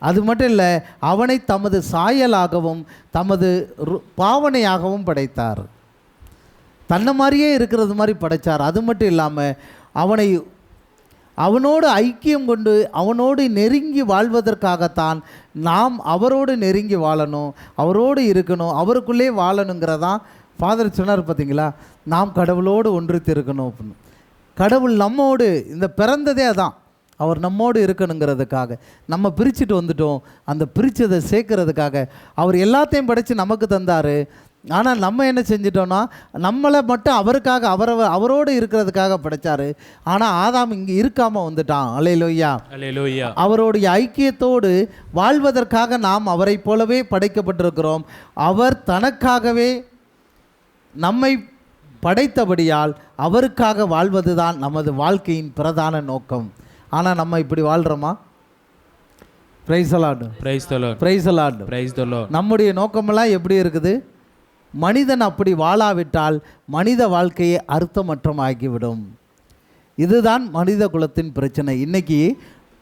அது மட்டும் இல்லை, அவனை தமது சாயலாகவும் தமது பாவனையாகவும் படைத்தார். தன்னை மாதிரியே இருக்கிறது மாதிரி படைத்தார். அது மட்டும் இல்லாமல் அவனோடு ஐக்கியம் கொண்டு அவனோடு நெருங்கி வாழ்வதற்காகத்தான் நாம் அவரோடு நெருங்கி வாழணும், அவரோடு இருக்கணும், அவருக்குள்ளே வாழணுங்கிறதான் ஃபாதர் சொன்னார். பார்த்தீங்களா, நாம் கடவுளோடு ஒன்றித்து இருக்கணும் அப்படின்னு. கடவுள் நம்மோடு இந்த பிறந்ததே அதான், அவர் நம்மோடு இருக்கணுங்கிறதுக்காக. நம்ம பிரிச்சுட்டு வந்துட்டோம், அந்த பிரித்ததை சேர்க்கறதுக்காக அவர் எல்லாத்தையும் படைத்து நமக்கு தந்தார். ஆனால் நம்ம என்ன செஞ்சிட்டோன்னா, நம்மளை மட்டும் அவருக்காக அவரோடு இருக்கிறதுக்காக படைத்தார். ஆனால் ஆதாம் இங்கே இருக்காமல் வந்துட்டான். அல்லேலூயா, அல்லேலூயா. அவருடைய ஐக்கியத்தோடு வாழ்வதற்காக நாம் அவரை போலவே படைக்கப்பட்டிருக்கிறோம். அவர் தனக்காகவே நம்மை படைத்தபடியால் அவருக்காக வாழ்வது தான் நமது வாழ்க்கையின் பிரதான நோக்கம். ஆனால் நம்ம இப்படி வாழ்கிறோமா? Praise the Lord, praise the Lord, praise the Lord, praise the Lord. நம்முடைய நோக்கமெல்லாம் எப்படி இருக்குது? மனிதன் அப்படி வாழாவிட்டால் மனித வாழ்க்கையை அர்த்தமற்றமாகிவிடும். இதுதான் மனித குலத்தின் பிரச்சனை. இன்றைக்கி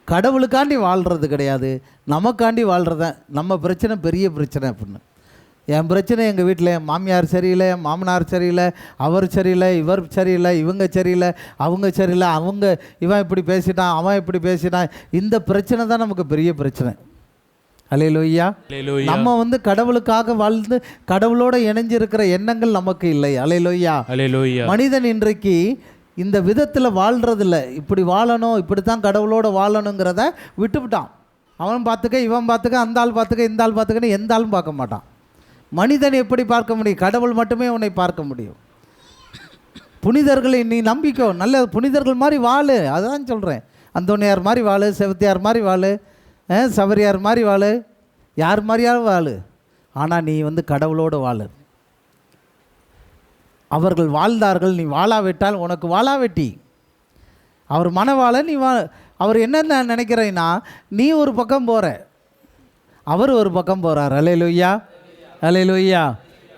கடவுளுக்காண்டி வாழ்கிறது கிடையாது, நமக்காண்டி வாழ்கிறத நம்ம பிரச்சனை பெரிய பிரச்சனை அப்படின்னு. என் பிரச்சனை எங்கள் வீட்டில் என் மாமியார் சரியில்லை, என் மாமனார் சரியில்லை, அவர் சரியில்லை, இவர் சரியில்லை, இவங்க சரியில்லை, அவங்க சரியில்லை, இவன் இப்படி பேசிட்டான், அவன் இப்படி பேசிட்டான். இந்த பிரச்சனை தான் நமக்கு பெரிய பிரச்சனை. அல்லேலூயா. நம்ம கடவுளுக்காக வாழ்ந்து கடவுளோட இணைஞ்சிருக்கிற எண்ணங்கள் நமக்கு இல்லை. அல்லேலூயா. மனிதன் இன்றைக்கு இந்த விதத்தில் வாழ்கிறதில்ல. இப்படி வாழணும், இப்படித்தான் கடவுளோட வாழணுங்கிறத விட்டுவிட்டான். அவன் பார்த்துக்க, இவன் பார்த்துக்க, அந்த ஆள் பார்த்துக்க, இந்த ஆள் பார்த்துக்கன்னு எந்த ஆளும் பார்க்க மாட்டான். மனிதன் எப்படி பார்க்க முடியும்? கடவுள் மட்டுமே உன்னை பார்க்க முடியும். புனிதர்களை நீ நம்பிக்கோ, நல்ல புனிதர்கள் மாதிரி வாழு. அதுதான் சொல்கிறேன். அந்தோனியார் மாதிரி வாழு, செவத்தியார் மாதிரி வாழு, சவரியார் மாதிரி வாழு, யார் மாதிரியாவது வாழு. ஆனால் நீ கடவுளோடு வாழு. அவர்கள் வாழ்ந்தார்கள், நீ வாழாவிட்டால் உனக்கு வாழாவெட்டி. அவர் மனவாள, நீ அவர் என்ன நினைக்கிறேன்னா, நீ ஒரு பக்கம் போகிற, அவர் ஒரு பக்கம் போகிறார். அல்லேலூயா, அல்லேலூயா,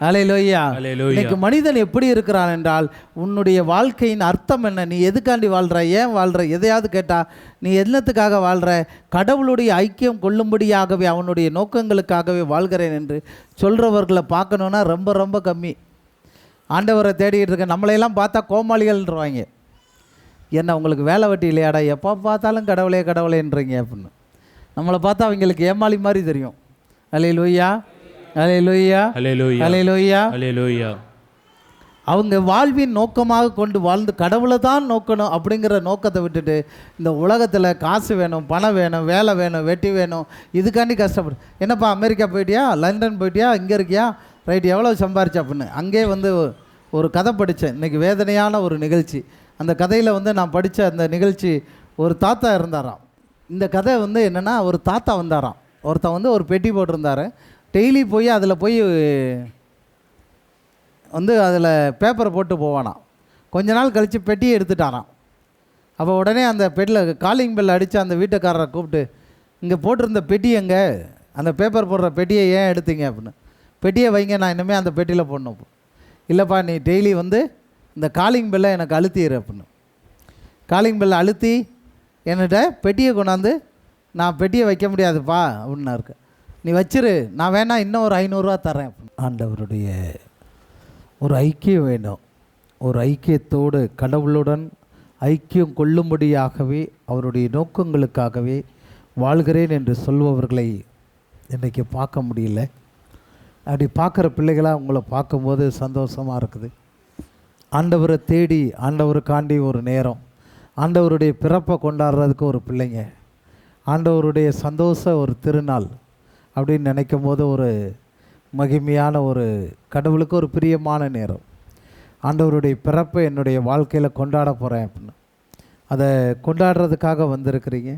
அல்லேலூயா. இன்னைக்கு மனிதன் எப்படி இருக்கிறான் என்றால், உன்னுடைய வாழ்க்கையின் அர்த்தம் என்ன? நீ எதுக்காண்டி வாழ்கிற? ஏன் வாழ்கிற? எதையாவது கேட்டால் நீ என்னத்துக்காக வாழ்கிற? கடவுளுடைய ஐக்கியம் கொள்ளும்படியாகவே, அவனுடைய நோக்கங்களுக்காகவே வாழ்கிறேன் என்று சொல்கிறவர்களை பார்க்கணுன்னா ரொம்ப ரொம்ப கம்மி. ஆண்டவரை தேடிக்கிட்டு இருக்க நம்மளையெல்லாம் பார்த்தா கோமாளிகள்ன்றவாங்க. என்ன உங்களுக்கு வேலை வெட்டி இல்லையாடா, எப்போ பார்த்தாலும் கடவுளே கடவுளேன்றீங்க அப்படின்னு. நம்மளை பார்த்தா அவங்களுக்கு ஏமாளி மாதிரி தெரியும். அல்லேலூயா, அல்லேலூயா, அல்லேலூயா, அல்லேலூயா. அவங்க வாழ்வின் நோக்கமாக கொண்டு வாழ்ந்து கடவுளை தான் நோக்கணும் அப்படிங்கிற நோக்கத்தை விட்டுட்டு இந்த உலகத்தில் காசு வேணும், பணம் வேணும், வேலை வேணும், வெட்டி வேணும், இதுக்காண்டி கஷ்டப்படு. என்னப்பா அமெரிக்கா போயிட்டியா, லண்டன் போயிட்டியா, இங்கே இருக்கியா, ரைட், எவ்வளோ சம்பாரிச்சா அப்படின்னு. அங்கே ஒரு கதை படித்தேன் இன்றைக்கி, வேதனையான ஒரு நிகழ்ச்சி. அந்த கதையில் நான் படித்த அந்த நிகழ்ச்சி, ஒரு தாத்தா இருந்தாராம். இந்த கதை என்னென்னா, ஒரு தாத்தா வந்தாராம். ஒருத்தன் ஒரு பெட்டி போட்டிருந்தார். டெய்லி போய் அதில் போய் அதில் பேப்பரை போட்டு போவானாம். கொஞ்ச நாள் கழித்து பெட்டியை எடுத்துட்டாராம். அப்போ உடனே அந்த பெட்டியில் காலிங் பெல் அடித்து அந்த வீட்டுக்காரரை கூப்பிட்டு, இங்கே போட்டிருந்த பெட்டி எங்கே, அந்த பேப்பர் போடுற பெட்டியை ஏன் எடுத்தீங்க அப்படின்னு. பெட்டியை வைங்க, நான் இனிமேல் அந்த பெட்டியில் போடணும். இல்லைப்பா, நீ டெய்லி இந்த காலிங் பெல்லை எனக்கு அழுத்திடு அப்படின்னு. காலிங் பெல்லை அழுத்தி என்கிட்ட பெட்டியை கொண்டாந்து, நான் பெட்டியை வைக்க முடியாதுப்பா அப்படின்னா இருக்கு, நீ வச்சிரு, நான் வேணா இன்னும் ஒரு 500 ரூபா தரேன் அப்படின்னு. ஆண்டவருடைய ஒரு ஐக்கியம் வேணும். ஒரு ஐக்கியத்தோடு கடவுளுடன் ஐக்கியம் கொள்ளும்படியாகவே, அவருடைய நோக்கங்களுக்காகவே வாழ்கிறேன் என்று சொல்பவர்களை இன்றைக்கி பார்க்க முடியல. அப்படி பார்க்குற பிள்ளைகளாக உங்களை பார்க்கும்போது சந்தோஷமாக இருக்குது. ஆண்டவரை தேடி, ஆண்டவருக்காண்டி ஒரு நேரம், ஆண்டவருடைய பிறப்பை கொண்டாடுறதுக்கு ஒரு பிள்ளைங்க, ஆண்டவருடைய சந்தோஷ ஒரு திருநாள் அப்படின்னு நினைக்கும் போது ஒரு மகிமையான ஒரு கடவுளுக்கு ஒரு பிரியமான நேரம். ஆண்டவருடைய பிறப்பை என்னுடைய வாழ்க்கையில் கொண்டாட போகிறேன் அப்படின்னு அதை கொண்டாடுறதுக்காக வந்திருக்கிறீங்க.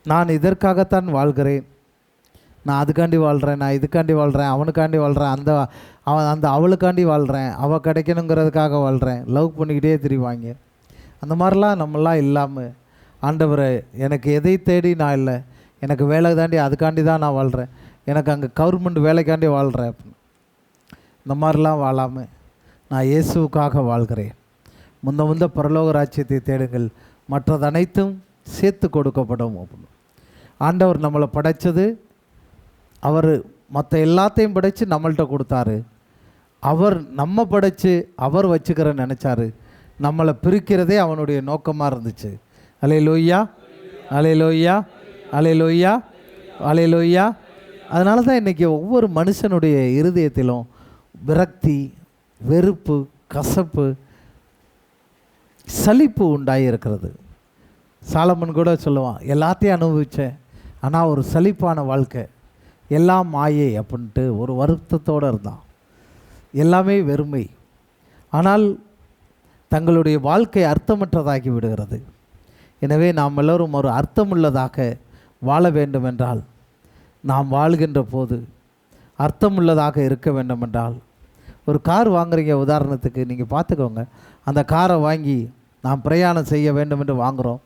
நான் இதற்காகத்தான் வாழ்கிறேன், நான் அதுக்காண்டி வாழ்கிறேன், நான் இதுக்காண்டி வாழ்கிறேன், அவனுக்காண்டி வாழ்கிறேன், அந்த அவளுக்காண்டி வாழ்கிறேன், அவள் கிடைக்கணுங்கிறதுக்காக வாழ்கிறேன், லவ் பண்ணிக்கிட்டே திரிவாங்க. அந்த மாதிரிலாம் நம்மளாம் இல்லாமல், ஆண்டவரை எனக்கு எதை தேடி நான் இல்லை, எனக்கு வேலை தாண்டி அதுக்காண்டி தான் நான் வாழ்கிறேன், எனக்கு அங்கே கவர்மெண்ட் வேலைக்காண்டி வாழ்கிறேன் அப்படின்னு இந்த மாதிரிலாம் வாழாமல் நான் இயேசுவுக்காக வாழ்கிறேன். முந்த பரலோக ராஜ்யத்தை தேடுங்கள், மற்றது அனைத்தும் சேர்த்து கொடுக்கப்படும் அப்படின்னு. ஆண்டவர் நம்மளை படைத்தது, அவர் மற்ற எல்லாத்தையும் படைத்து நம்மள்கிட்ட கொடுத்தாரு. அவர் நம்ம படைத்து அவர் வச்சுக்கிற நினச்சாரு. நம்மளை பிரிக்கிறதே அவனுடைய நோக்கமாக இருந்துச்சு. அல்லேலூயா, அல்லேலூயா, அல்லேலூயா, அல்லேலூயா. அதனால தான் இன்றைக்கி ஒவ்வொரு மனுஷனுடைய இருதயத்திலும் விரக்தி, வெறுப்பு, கசப்பு, சலிப்பு உண்டாகிருக்கிறது. சாலமன் கூட சொல்லுவான், எல்லாத்தையும் அனுபவித்தேன், ஆனால் ஒரு சலிப்பான வாழ்க்கை, எல்லாம் மாயே அப்படின்ட்டு ஒரு வருத்தத்தோடு இருந்தான். எல்லாமே வெறுமை. ஆனால் தங்களுடைய வாழ்க்கை அர்த்தமற்றதாகி விடுகிறது. எனவே நாம் எல்லோரும் ஒரு அர்த்தமுள்ளதாக வாழ வேண்டுமென்றால், நாம் வாழ்கின்ற போது அர்த்தமுள்ளதாக இருக்க வேண்டுமென்றால், ஒரு கார் வாங்குறீங்க உதாரணத்துக்கு, நீங்கள் பார்த்துக்கோங்க, அந்த காரை வாங்கி நாம் பிரயாணம் செய்ய வேண்டும் என்று வாங்குகிறோம்.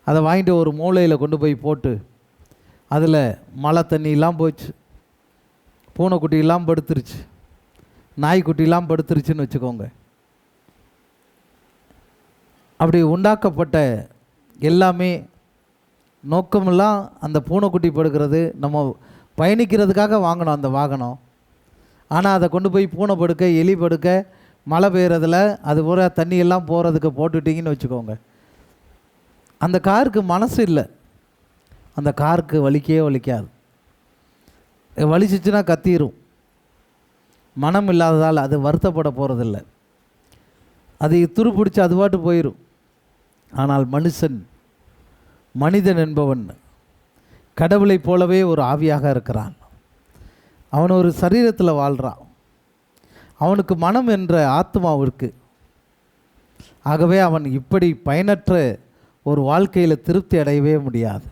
அதை வாங்கிட்டு ஒரு மூலையில் கொண்டு போய் போட்டு அதில் மழை தண்ணியெலாம் போச்சு, பூனைக்குட்டியெல்லாம் படுத்துருச்சு, நாய்க்குட்டியெல்லாம் படுத்துருச்சுன்னு வச்சுக்கோங்க. அப்படி உண்டாக்கப்பட்ட எல்லாமே நோக்கமெல்லாம் அந்த பூனைக்குட்டி படுக்கிறது, நம்ம பயணிக்கிறதுக்காக வாங்கினோம் அந்த வாகனம். ஆனால் அதை கொண்டு போய் பூனை படுக்க, எலி படுக்க, மழை பெய்யறதில் அது பூரா தண்ணியெல்லாம் போகிறதுக்கு போட்டுட்டிங்கன்னு வச்சுக்கோங்க, அந்த காருக்கு மனசு இல்லை, அந்த காருக்கு வலிக்கவே வலிக்காது. வலிச்சிச்சுன்னா கத்திரும். மனம் இல்லாததால் அது வருத்தப்பட போகிறதில்ல, அது துரு பிடிச்சி அது பாட்டு போயிடும். ஆனால் மனிதன் என்பவன் கடவுளைப் போலவே ஒரு ஆவியாக இருக்கிறான். அவன் ஒரு சரீரத்தில் வாழ்கிறான். அவனுக்கு மனம் என்ற ஆத்மாவிற்கு. ஆகவே அவன் இப்படி பயனற்ற ஒரு வாழ்க்கையில் திருப்தி அடையவே முடியாது.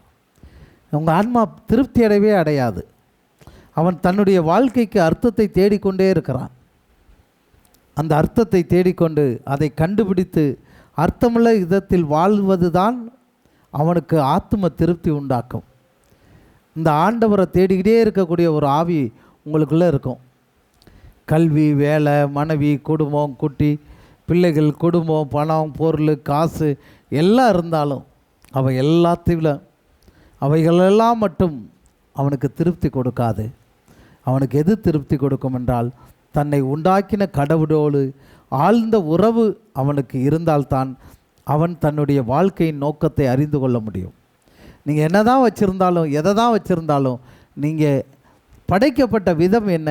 உங்கள் ஆன்மா திருப்தி அடையவே அடையாது. அவன் தன்னுடைய வாழ்க்கைக்கு அர்த்தத்தை தேடிக்கொண்டே இருக்கிறான். அந்த அர்த்தத்தை தேடிக்கொண்டு அதை கண்டுபிடித்து அர்த்தமுள்ள விதத்தில் வாழ்வது தான் அவனுக்கு ஆத்ம திருப்தி உண்டாக்கும். இந்த ஆண்டவரை தேடிக்கிட்டே இருக்கக்கூடிய ஒரு ஆவி உங்களுக்குள்ளே இருக்கும். கல்வி, வேலை, மனைவி, குடும்பம், குட்டி, பிள்ளைகள், குடும்பம், பணம், பொருள், காசு எல்லாம் இருந்தாலும் அவைகளெல்லாம் மட்டும் அவனுக்கு திருப்தி கொடுக்காது. அவனுக்கு எது திருப்தி கொடுக்கும் என்றால், தன்னை உண்டாக்கின கடவுளோடு ஆழ்ந்த உறவு அவனுக்கு இருந்தால்தான் அவன் தன்னுடைய வாழ்க்கையின் நோக்கத்தை அறிந்து கொள்ள முடியும். நீங்கள் என்ன தான் வச்சுருந்தாலும், எதை தான் வச்சுருந்தாலும், நீங்கள் படைக்கப்பட்ட விதம் என்ன,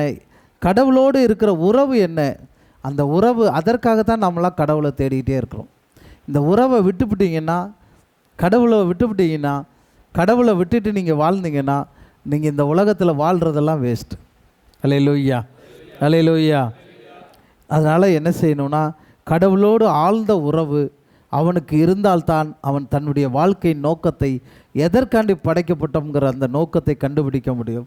கடவுளோடு இருக்கிற உறவு என்ன, அந்த உறவு, அதற்காகத்தான் நம்மளாம் கடவுளை தேடிக்கிட்டே இருக்கிறோம். இந்த உறவை விட்டுவிட்டீங்கன்னா, கடவுளை விட்டுட்டு நீங்கள் வாழ்ந்தீங்கன்னா, நீங்கள் இந்த உலகத்தில் வாழ்கிறதெல்லாம் வேஸ்ட்டு. அல்லேலூயா, அல்லேலூயா. அதனால் என்ன செய்யணும்னா, கடவுளோடு ஆழ்ந்த உறவு அவனுக்கு இருந்தால்தான் அவன் தன்னுடைய வாழ்க்கையின் நோக்கத்தை, எதற்காண்டி படைக்கப்பட்டோங்கிற அந்த நோக்கத்தை கண்டுபிடிக்க முடியும்.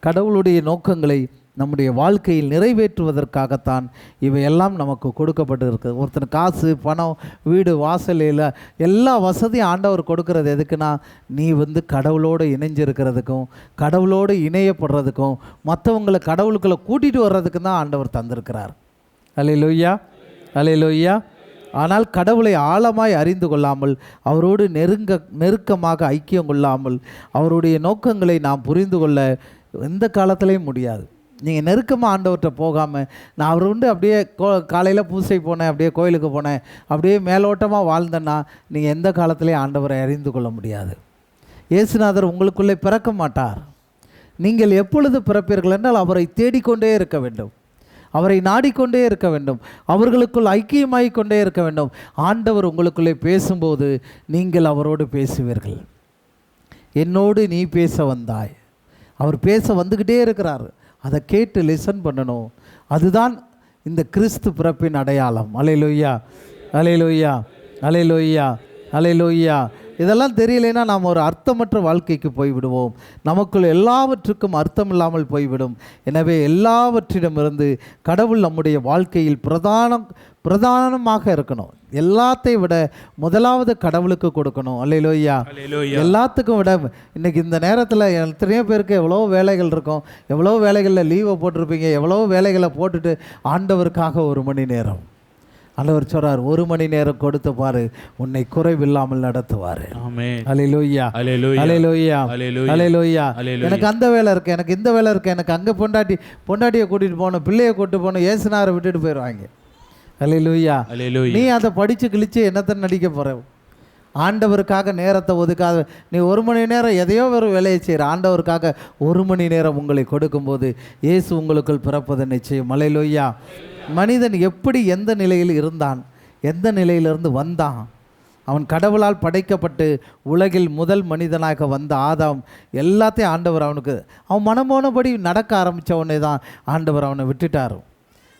கடவுளுடைய நோக்கங்களை நம்முடைய வாழ்க்கையில் நிறைவேற்றுவதற்காகத்தான் இவையெல்லாம் நமக்கு கொடுக்கப்பட்டு இருக்குது. ஒருத்தன் காசு, பணம், வீடு, வாசலில் எல்லா வசதியும் ஆண்டவர் கொடுக்கறது எதுக்குன்னா, நீ கடவுளோடு இணைஞ்சிருக்கிறதுக்கும், கடவுளோடு இணையப்படுறதுக்கும், மற்றவங்களை கடவுளுக்குள்ளே கூட்டிகிட்டு வர்றதுக்கு தான் ஆண்டவர் தந்திருக்கிறார். அல்லேலூயா, அல்லேலூயா. ஆனால் கடவுளை ஆழமாய் அறிந்து கொள்ளாமல், அவரோடு நெருக்கமாக ஐக்கியம் கொள்ளாமல், அவருடைய நோக்கங்களை நாம் புரிந்து கொள்ள எந்த காலத்திலையும் முடியாது. நீங்கள் நெருக்கமாக ஆண்டவர்கிட்ட போகாமல், நான் அவர் அப்படியே காலையில் பூசை போனேன், அப்படியே கோயிலுக்கு போனேன், அப்படியே மேலோட்டமாக வாழ்ந்தேன்னா நீங்கள் எந்த காலத்திலையும் ஆண்டவரை அறிந்து கொள்ள முடியாது. இயேசுநாதர் உங்களுக்குள்ளே பிறக்க மாட்டார். நீங்கள் எப்பொழுது பிறப்பீர்கள் என்றால் அவரை தேடிக்கொண்டே இருக்க வேண்டும், அவரை நாடிக்கொண்டே இருக்க வேண்டும், அவர்களுக்குள் ஐக்கியமாகி கொண்டே இருக்க வேண்டும். ஆண்டவர் உங்களுக்குள்ளே பேசும்போது நீங்கள் அவரோடு பேசுவீர்கள். என்னோடு நீ பேச வந்தாய், அவர் பேச வந்துக்கிட்டே இருக்கிறார். அதை கேட்டு லிசன் பண்ணணும். அதுதான் இந்த கிறிஸ்து பிறப்பின் அடையாளம். அல்லேலூயா, அல்லேலூயா, அல்லேலூயா, அல்லேலூயா. இதெல்லாம் தெரியலைன்னா நாம் ஒரு அர்த்தமற்ற வாழ்க்கைக்கு போய்விடுவோம். நமக்குள் எல்லாவற்றுக்கும் அர்த்தம் இல்லாமல் போய்விடும். எனவே எல்லாவற்றிடமிருந்து கடவுள் நம்முடைய வாழ்க்கையில் பிரதானமாக இருக்கணும். எல்லாத்தையும் விட முதலாவது கடவுளுக்கு கொடுக்கணும். அல்லேலூயா. எல்லாத்துக்கும் விட இன்றைக்கி இந்த நேரத்தில் எத்தனையோ பேருக்கு எவ்வளோ வேலைகள் இருக்கும், எவ்வளோ வேலைகளில் லீவை போட்டிருப்பீங்க, எவ்வளோ வேலைகளை போட்டுட்டு ஆண்டவருக்காக 1 மணி நேரம், ஆண்டவர் சொல்றார், 1 மணி நேரம் கொடுத்து பாரு, உன்னை குறைவில்லாமல் நடத்துவார். அல்லேலூயா, அல்லேலூயா, அல்லேலூயா. எனக்கு அந்த வேலை இருக்குது, எனக்கு இந்த வேலை இருக்குது, எனக்கு அங்கே பொண்டாட்டியை கூட்டிகிட்டு போகணும், பிள்ளையை கூட்டிட்டு போகணும், ஏசுனாரை விட்டுட்டு போயிடுவாங்க. அல்லேலூயா. நீ அதை படித்து கிழிச்சு என்னத்தை நடிக்க போகிற? ஆண்டவருக்காக நேரத்தை ஒதுக்காத நீ 1 மணி நேரம் எதையோ ஒரு வேலையை செய்கிற. ஆண்டவருக்காக 1 மணி நேரம் உங்களை கொடுக்கும்போது இயேசு உங்களுக்குள் பிறப்பது நிச்சயம். அல்லேலூயா. மனிதன் எப்படி எந்த நிலையில் இருந்தான், எந்த நிலையிலிருந்து வந்தான்? அவன் கடவுளால் படைக்கப்பட்டு உலகில் முதல் மனிதனாக வந்த ஆதாம் எல்லாத்தையும் ஆண்டவர் அவன் மனமோனபடி நடக்க ஆரம்பித்த உடனே தான் ஆண்டவர் அவனை விட்டுட்டார்.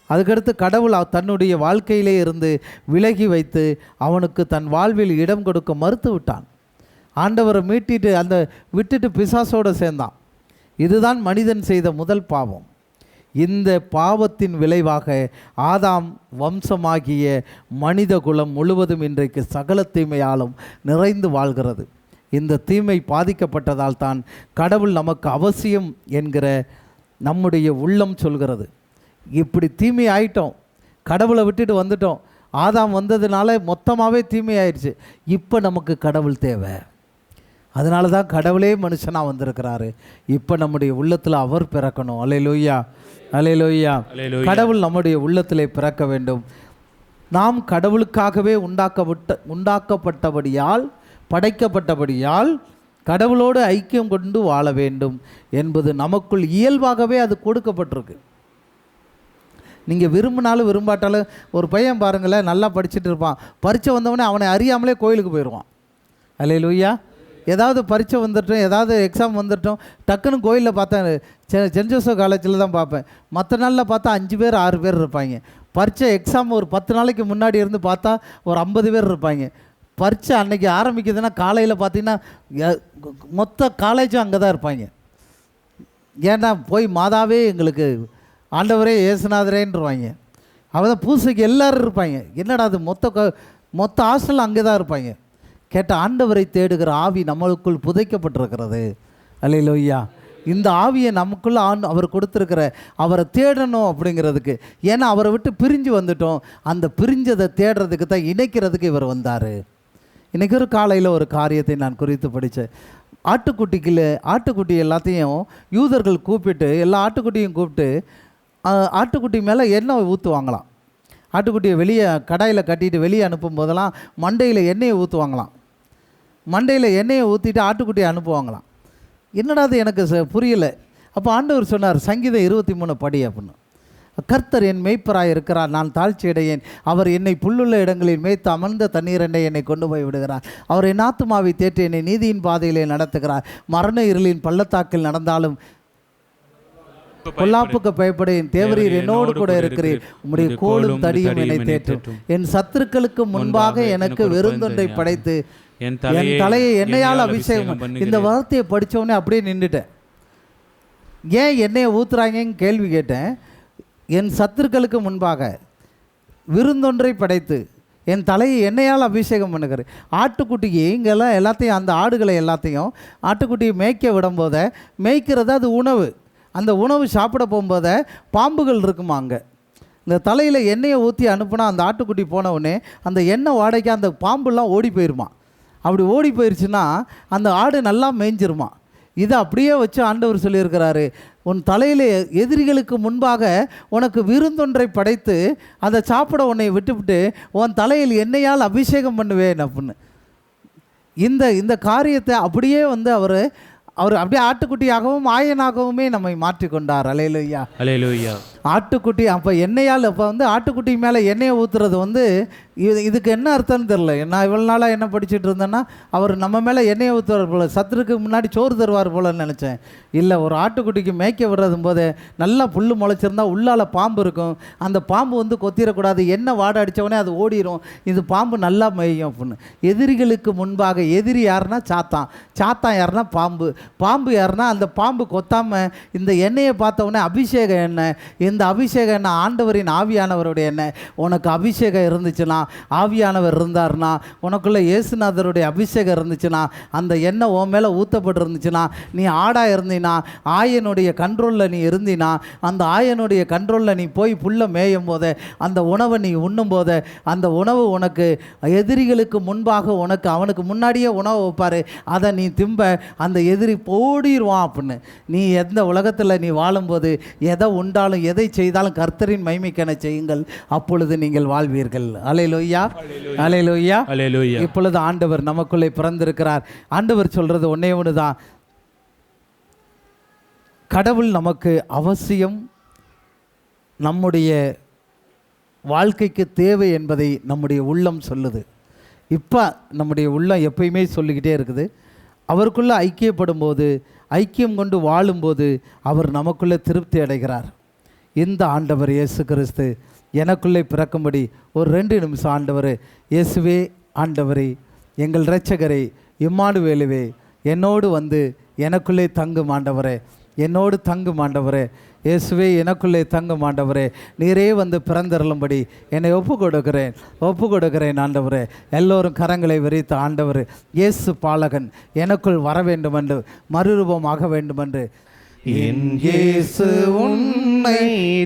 அதுக்கடுத்து கடவுள் தன்னுடைய வாழ்க்கையிலே இருந்து விலகி வைத்து அவனுக்கு தன் வாழ்வில் இடம் கொடுக்க மறுத்து விட்டான். ஆண்டவரை மீட்டிட்டு விட்டுட்டு பிசாசோடு சேர்ந்தான். இதுதான் மனிதன் செய்த முதல் பாவம். இந்த பாவத்தின் விளைவாக ஆதாம் வம்சமாகிய மனித குலம் முழுவதும் இன்றைக்கு சகல தீமையாலும் நிறைந்து வாழ்கிறது. இந்த தீமை பாதிக்கப்பட்டதால் தான் கடவுள் நமக்கு அவசியம் என்கிற நம்முடைய உள்ளம் சொல்கிறது. இப்படி தீமை ஆயிட்டோம், கடவுளை விட்டுட்டு வந்துட்டோம், ஆதாம் வந்ததுனால மொத்தமாகவே தீமையாயிடுச்சு. இப்போ நமக்கு கடவுள் தேவை. அதனால தான் கடவுளே மனுஷனாக வந்திருக்கிறாரு. இப்போ நம்முடைய உள்ளத்தில் அவர் பிறக்கணும். அல்லேலூயா, அல்லேலூயா. கடவுள் நம்முடைய உள்ளத்திலே பிறக்க வேண்டும். நாம் கடவுளுக்காகவே உண்டாக்கப்பட்டபடியால், படைக்கப்பட்டபடியால் கடவுளோடு ஐக்கியம் கொண்டு வாழ வேண்டும் என்பது நமக்குள் இயல்பாகவே அது கொடுக்கப்பட்டிருக்கு. நீங்கள் விரும்பினாலும் விரும்பாட்டாலும் ஒரு பையன் பாருங்களேன், நல்லா படிச்சுட்டு இருப்பான், பரீட்சை வந்தவொடனே அவனை அறியாமலே கோயிலுக்கு போயிடுவான். அல்லேலூயா. ஏதாவது பரீட்சை வந்துட்டோம், ஏதாவது எக்ஸாம் வந்துட்டோம், டக்குன்னு கோயிலில் பார்த்தேன். சென்ட் ஜோசப் காலேஜில் தான் பார்ப்பேன். மற்ற நாளில் பார்த்தா 5 பேர் 6 பேர் இருப்பாங்க. பரீட்சை எக்ஸாம் ஒரு 10 நாளைக்கு முன்னாடி இருந்து பார்த்தா ஒரு 50 பேர் இருப்பாங்க. பரீட்சை அன்னைக்கு ஆரம்பிக்குதுன்னா காலையில் பார்த்தீங்கன்னா மொத்த காலேஜும் அங்கே தான் இருப்பாங்க. ஏன்னா போய் மாதாவே எங்களுக்கு ஆண்டவரே ஏசுநாதரேன்றுவாங்க. அவள் தான் பூசைக்கு எல்லோரும் இருப்பாங்க. என்னடா அது மொத்த ஹாஸ்டல் அங்கே தான் இருப்பாங்க. கேட்ட ஆண்டவரை தேடுகிற ஆவி நம்மளுக்குள் புதைக்கப்பட்டிருக்கிறது. அல்லேலூயா. இந்த ஆவியை நமக்குள்ளே அவர் கொடுத்துருக்கிற அவரை தேடணும் அப்படிங்கிறதுக்கு. ஏன்னா அவரை விட்டு பிரிஞ்சு வந்துட்டோம். அந்த பிரிஞ்சதை தேடுறதுக்கு தான் இணைக்கிறதுக்கு இவர் வந்தார். இன்றைக்கி ஒரு காலையில் ஒரு காரியத்தை நான் குறித்து படித்தேன். ஆட்டுக்குட்டி எல்லாத்தையும் யூதர்கள் கூப்பிட்டு, எல்லா ஆட்டுக்குட்டியும் கூப்பிட்டு ஆட்டுக்குட்டி மேலே எண்ணெய் ஊற்றுவாங்களாம். ஆட்டுக்குட்டியை வெளியே கடாயில் கட்டிட்டு வெளியே அனுப்பும் போதெல்லாம் மண்டையில் எண்ணெயை ஊற்றுவாங்களாம். மண்டையில் எண்ணெயை ஊற்றிட்டு ஆட்டுக்குட்டியை அனுப்புவாங்களாம். என்னடா அது எனக்கு புரியலை. அப்போ ஆண்டவர் சொன்னார், சங்கீதம் 23 படி அப்படின்னு. கர்த்தர் என் மேய்ப்பராய் இருக்கிறார், நான் தாழ்ச்சி அடையேன். அவர் என்னை புல்லுள்ள இடங்களில் மேய்த்து அமர்ந்த தண்ணீர் என்னை கொண்டு போய் விடுகிறார். அவர் என் ஆத்துமாவை தேற்றி என்னை நீதியின் பாதையிலே நடத்துகிறார். மரண இருளின் பள்ளத்தாக்கில் நடந்தாலும் பொல்லாப்புக்கு பயப்படேன். தேவரீர் என்னோடு கூட இருக்கிறீர். உம்முடைய கோலும் தடியும் என்னை தேற்றும். என் சத்துருக்களுக்கு முன்பாக எனக்கு வெறுந்தொன்றை படைத்து என் தலையை எண்ணெயால் அபிஷேகம். இந்த வார்த்தையை படித்தவொடனே அப்படியே நின்றுட்டேன். ஏன் எண்ணெயை ஊற்றுறாங்கன்னு கேள்வி கேட்டேன். என் சத்துருக்களுக்கு முன்பாக விருந்தொன்றை படைத்து என் தலையை எண்ணெயால் அபிஷேகம் பண்ணுகிறார். ஆட்டுக்குட்டிக்கு இங்கெல்லாம் எல்லாத்தையும், அந்த ஆடுகளை எல்லாத்தையும் ஆட்டுக்குட்டியை மேய்க்க விடும்போதே, மேய்க்கிறது அது உணவு. அந்த உணவு சாப்பிட போகும்போதே பாம்புகள் இருக்குமா அங்கே. இந்த தலையில் எண்ணெயை ஊற்றி அனுப்புனா அந்த ஆட்டுக்குட்டி போனவுடனே அந்த எண்ணெய் வாடகைக்கு அந்த பாம்புலாம் ஓடி போயிருமா. அப்படி ஓடி போயிடுச்சுன்னா அந்த ஆடு நல்லா மேய்ஞ்சிருமா. இதை அப்படியே வச்சு ஆண்டவர் சொல்லியிருக்கிறாரு, உன் தலையில் எதிரிகளுக்கு முன்பாக உனக்கு விருந்தொன்றை படைத்து அதை சாப்பிட உன்னை விட்டுவிட்டு உன் தலையில் எண்ணெயால் அபிஷேகம் பண்ணுவேன் அப்படின்னு. இந்த காரியத்தை அப்படியே அவர் அப்படியே ஆட்டுக்குட்டியாகவும் ஆயனாகவுமே நம்மை மாற்றிக்கொண்டார். அல்லேலூயா, அல்லேலூயா. ஆட்டுக்குட்டி அப்போ எண்ணெயால் இப்போ ஆட்டுக்குட்டி மேலே எண்ணெயை ஊற்றுறது இதுக்கு என்ன அர்த்தம்னு தெரில. நான் இவ்வளோ நாளாக என்ன படிச்சுட்டு இருந்தேன்னா, அவர் நம்ம மேலே எண்ணெயை ஊற்றுவார் போல், சத்துருக்கு முன்னாடி சோறு தருவார் போலன்னு நினச்சேன். இல்லை, ஒரு ஆட்டுக்குட்டிக்கு மேய்க்க விடுறதும் போது நல்லா புல் முளைச்சிருந்தா உள்ளால் பாம்பு இருக்கும். அந்த பாம்பு கொத்திடக்கூடாது. எண்ணெய் வாடை அடித்தவொடனே அது ஓடிடும். இது பாம்பு நல்லா மேயும் அப்படின்னு. எதிரிகளுக்கு முன்பாக, எதிரி யாருன்னா சாத்தான் யாருன்னா பாம்பு யாருன்னா அந்த பாம்பு கொத்தாமல் இந்த எண்ணெயை பார்த்தவொடனே அபிஷேக எண்ணெய். இந்த அபிஷேக எண்ணெய் ஆண்டவரின் ஆவியானவருடைய எண்ணெய். உனக்கு அபிஷேகம் இருந்துச்சுன்னா, ஆவியானவர் இருந்தார்னா, உனக்குள்ளே இயேசுநாதருடைய அபிஷேகம் இருந்துச்சுன்னா, அந்த எண்ணெய் உன் மேலே ஊற்றப்பட்டு இருந்துச்சுன்னா, நீ ஆடாக இருந்தீனா, ஆயனுடைய கண்ட்ரோலில் நீ இருந்தீனா, அந்த ஆயனுடைய கண்ட்ரோலில் நீ போய் புல்ல மேயும் போதே, அந்த உணவை நீ உண்ணும் போதே, அந்த உணவு உனக்கு எதிரிகளுக்கு முன்பாக அவனுக்கு முன்னாடியே உணவு வைப்பார். அதை நீ திம்ப அந்த எதிரி போடிடுவான் அப்படின்னு. நீ எந்த உலகத்தில் நீ வாழும்போது எதை உண்டாலும் எதை செய்தாலும் கர்த்தரின் மகிமைக்கென செய்யுங்கள், அப்பொழுது நீங்கள் வாழ்வீர்கள். அல்லேலூயா, அல்லேலூயா, அல்லேலூயா. இப்பொழுது ஆண்டவர் நமக்குள்ளே பிறந்திருக்கிறார். ஆண்டவர் சொல்றது ஒன்னே ஒன்று தான், கடவுள் நமக்கு அவசியம், நம்முடைய வாழ்க்கைக்கு தேவை என்பதை நம்முடைய உள்ளம் சொல்லுது. இப்போ நம்முடைய உள்ளம் எப்பயுமே சொல்லிக்கிட்டே இருக்குது. அவருக்குள்ளே ஐக்கியப்படும் போது, ஐக்கியம் கொண்டு வாழும்போது அவர் நமக்குள்ளே திருப்தி அடைகிறார். இந்த ஆண்டவர் இயேசு கிறிஸ்து எனக்குள்ளே பிறக்கும்படி ஒரு 2 நிமிஷம் ஆண்டவர், இயேசுவே ஆண்டவரே, எங்கள் இரட்சகரே, இம்மானுவேலுவே, என்னோடு எனக்குள்ளே தங்கும் ஆண்டவரே, என்னோடு தங்கும் ஆண்டவரே, இயேசுவே எனக்குள்ளே தங்கும் ஆண்டவரே, நீரே பிறந்தருளும்படி என்னை ஒப்பு கொடுக்கிறேன் ஆண்டவரே. எல்லோரும் கரங்களை விரித்த ஆண்டவர் இயேசு பாலகன் எனக்குள் வர வேண்டும் என்று, மறுரூபமாக வேண்டும் என்று, என் இயேசு உன்னை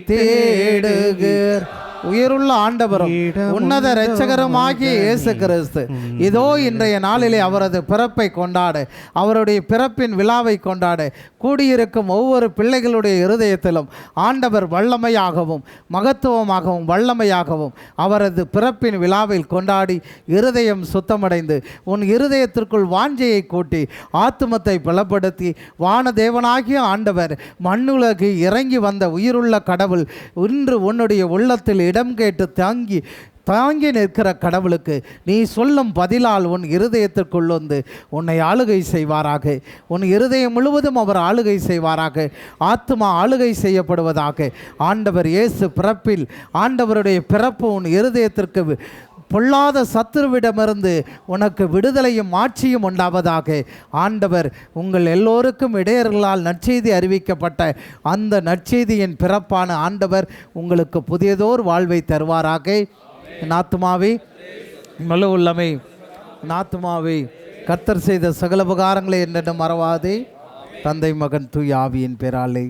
தேடுகிறார். உயிருள்ள ஆண்டவரும் உன்னத இரட்சகருமாகிய இயேசு கிறிஸ்து இதோ இன்றைய நாளிலே அவரது பிறப்பை கொண்டாட, அவருடைய பிறப்பின் விழாவை கொண்டாட கூடியிருக்கும் ஒவ்வொரு பிள்ளைகளுடைய இருதயத்திலும் ஆண்டவர் வல்லமையாகவும் மகத்துவமாகவும் வல்லமையாகவும் அவரது பிறப்பின் விழாவில் கொண்டாடி இருதயம் சுத்தமடைந்து உன் இருதயத்திற்குள் வாஞ்சையை கூட்டி ஆத்துமத்தை பலப்படுத்தி வானதேவனாகிய ஆண்டவர் மண்ணுலகு இறங்கி வந்த உயிருள்ள கடவுள் இன்று உன்னுடைய உள்ளத்தில் இடம் கேட்டு தாங்கி நிற்கிற கடவுளுக்கு நீ சொல்லும் பதிலால் உன் இருதயத்திற்குள் வந்து உன்னை ஆளுகை செய்வாராக. உன் இருதயம் முழுவதும் அவர் ஆளுகை செய்வாராக. ஆத்துமா ஆளுகை செய்யப்படுவதாக. ஆண்டவர் இயேசு பிறப்பில் ஆண்டவருடைய பிறப்பு உன் இருதயத்திற்கு பொல்லாத சத்துருவிடமிருந்து உனக்கு விடுதலையும் ஆட்சியும் உண்டாவதாக. ஆண்டவர் உங்கள் எல்லோருக்கும் இடையர்களால் நற்செய்தி அறிவிக்கப்பட்ட அந்த நற்செய்தியின் பிறப்பான ஆண்டவர் உங்களுக்கு புதியதோர் வாழ்வை தருவாராக. நாத்துமாவே மலு உள்ளமை, நாத்துமாவே கர்த்தர் செய்த சகல உபகாரங்களை என்னென்ன மறவாதே. தந்தை மகன் தூய் ஆவியின் பெயராலே.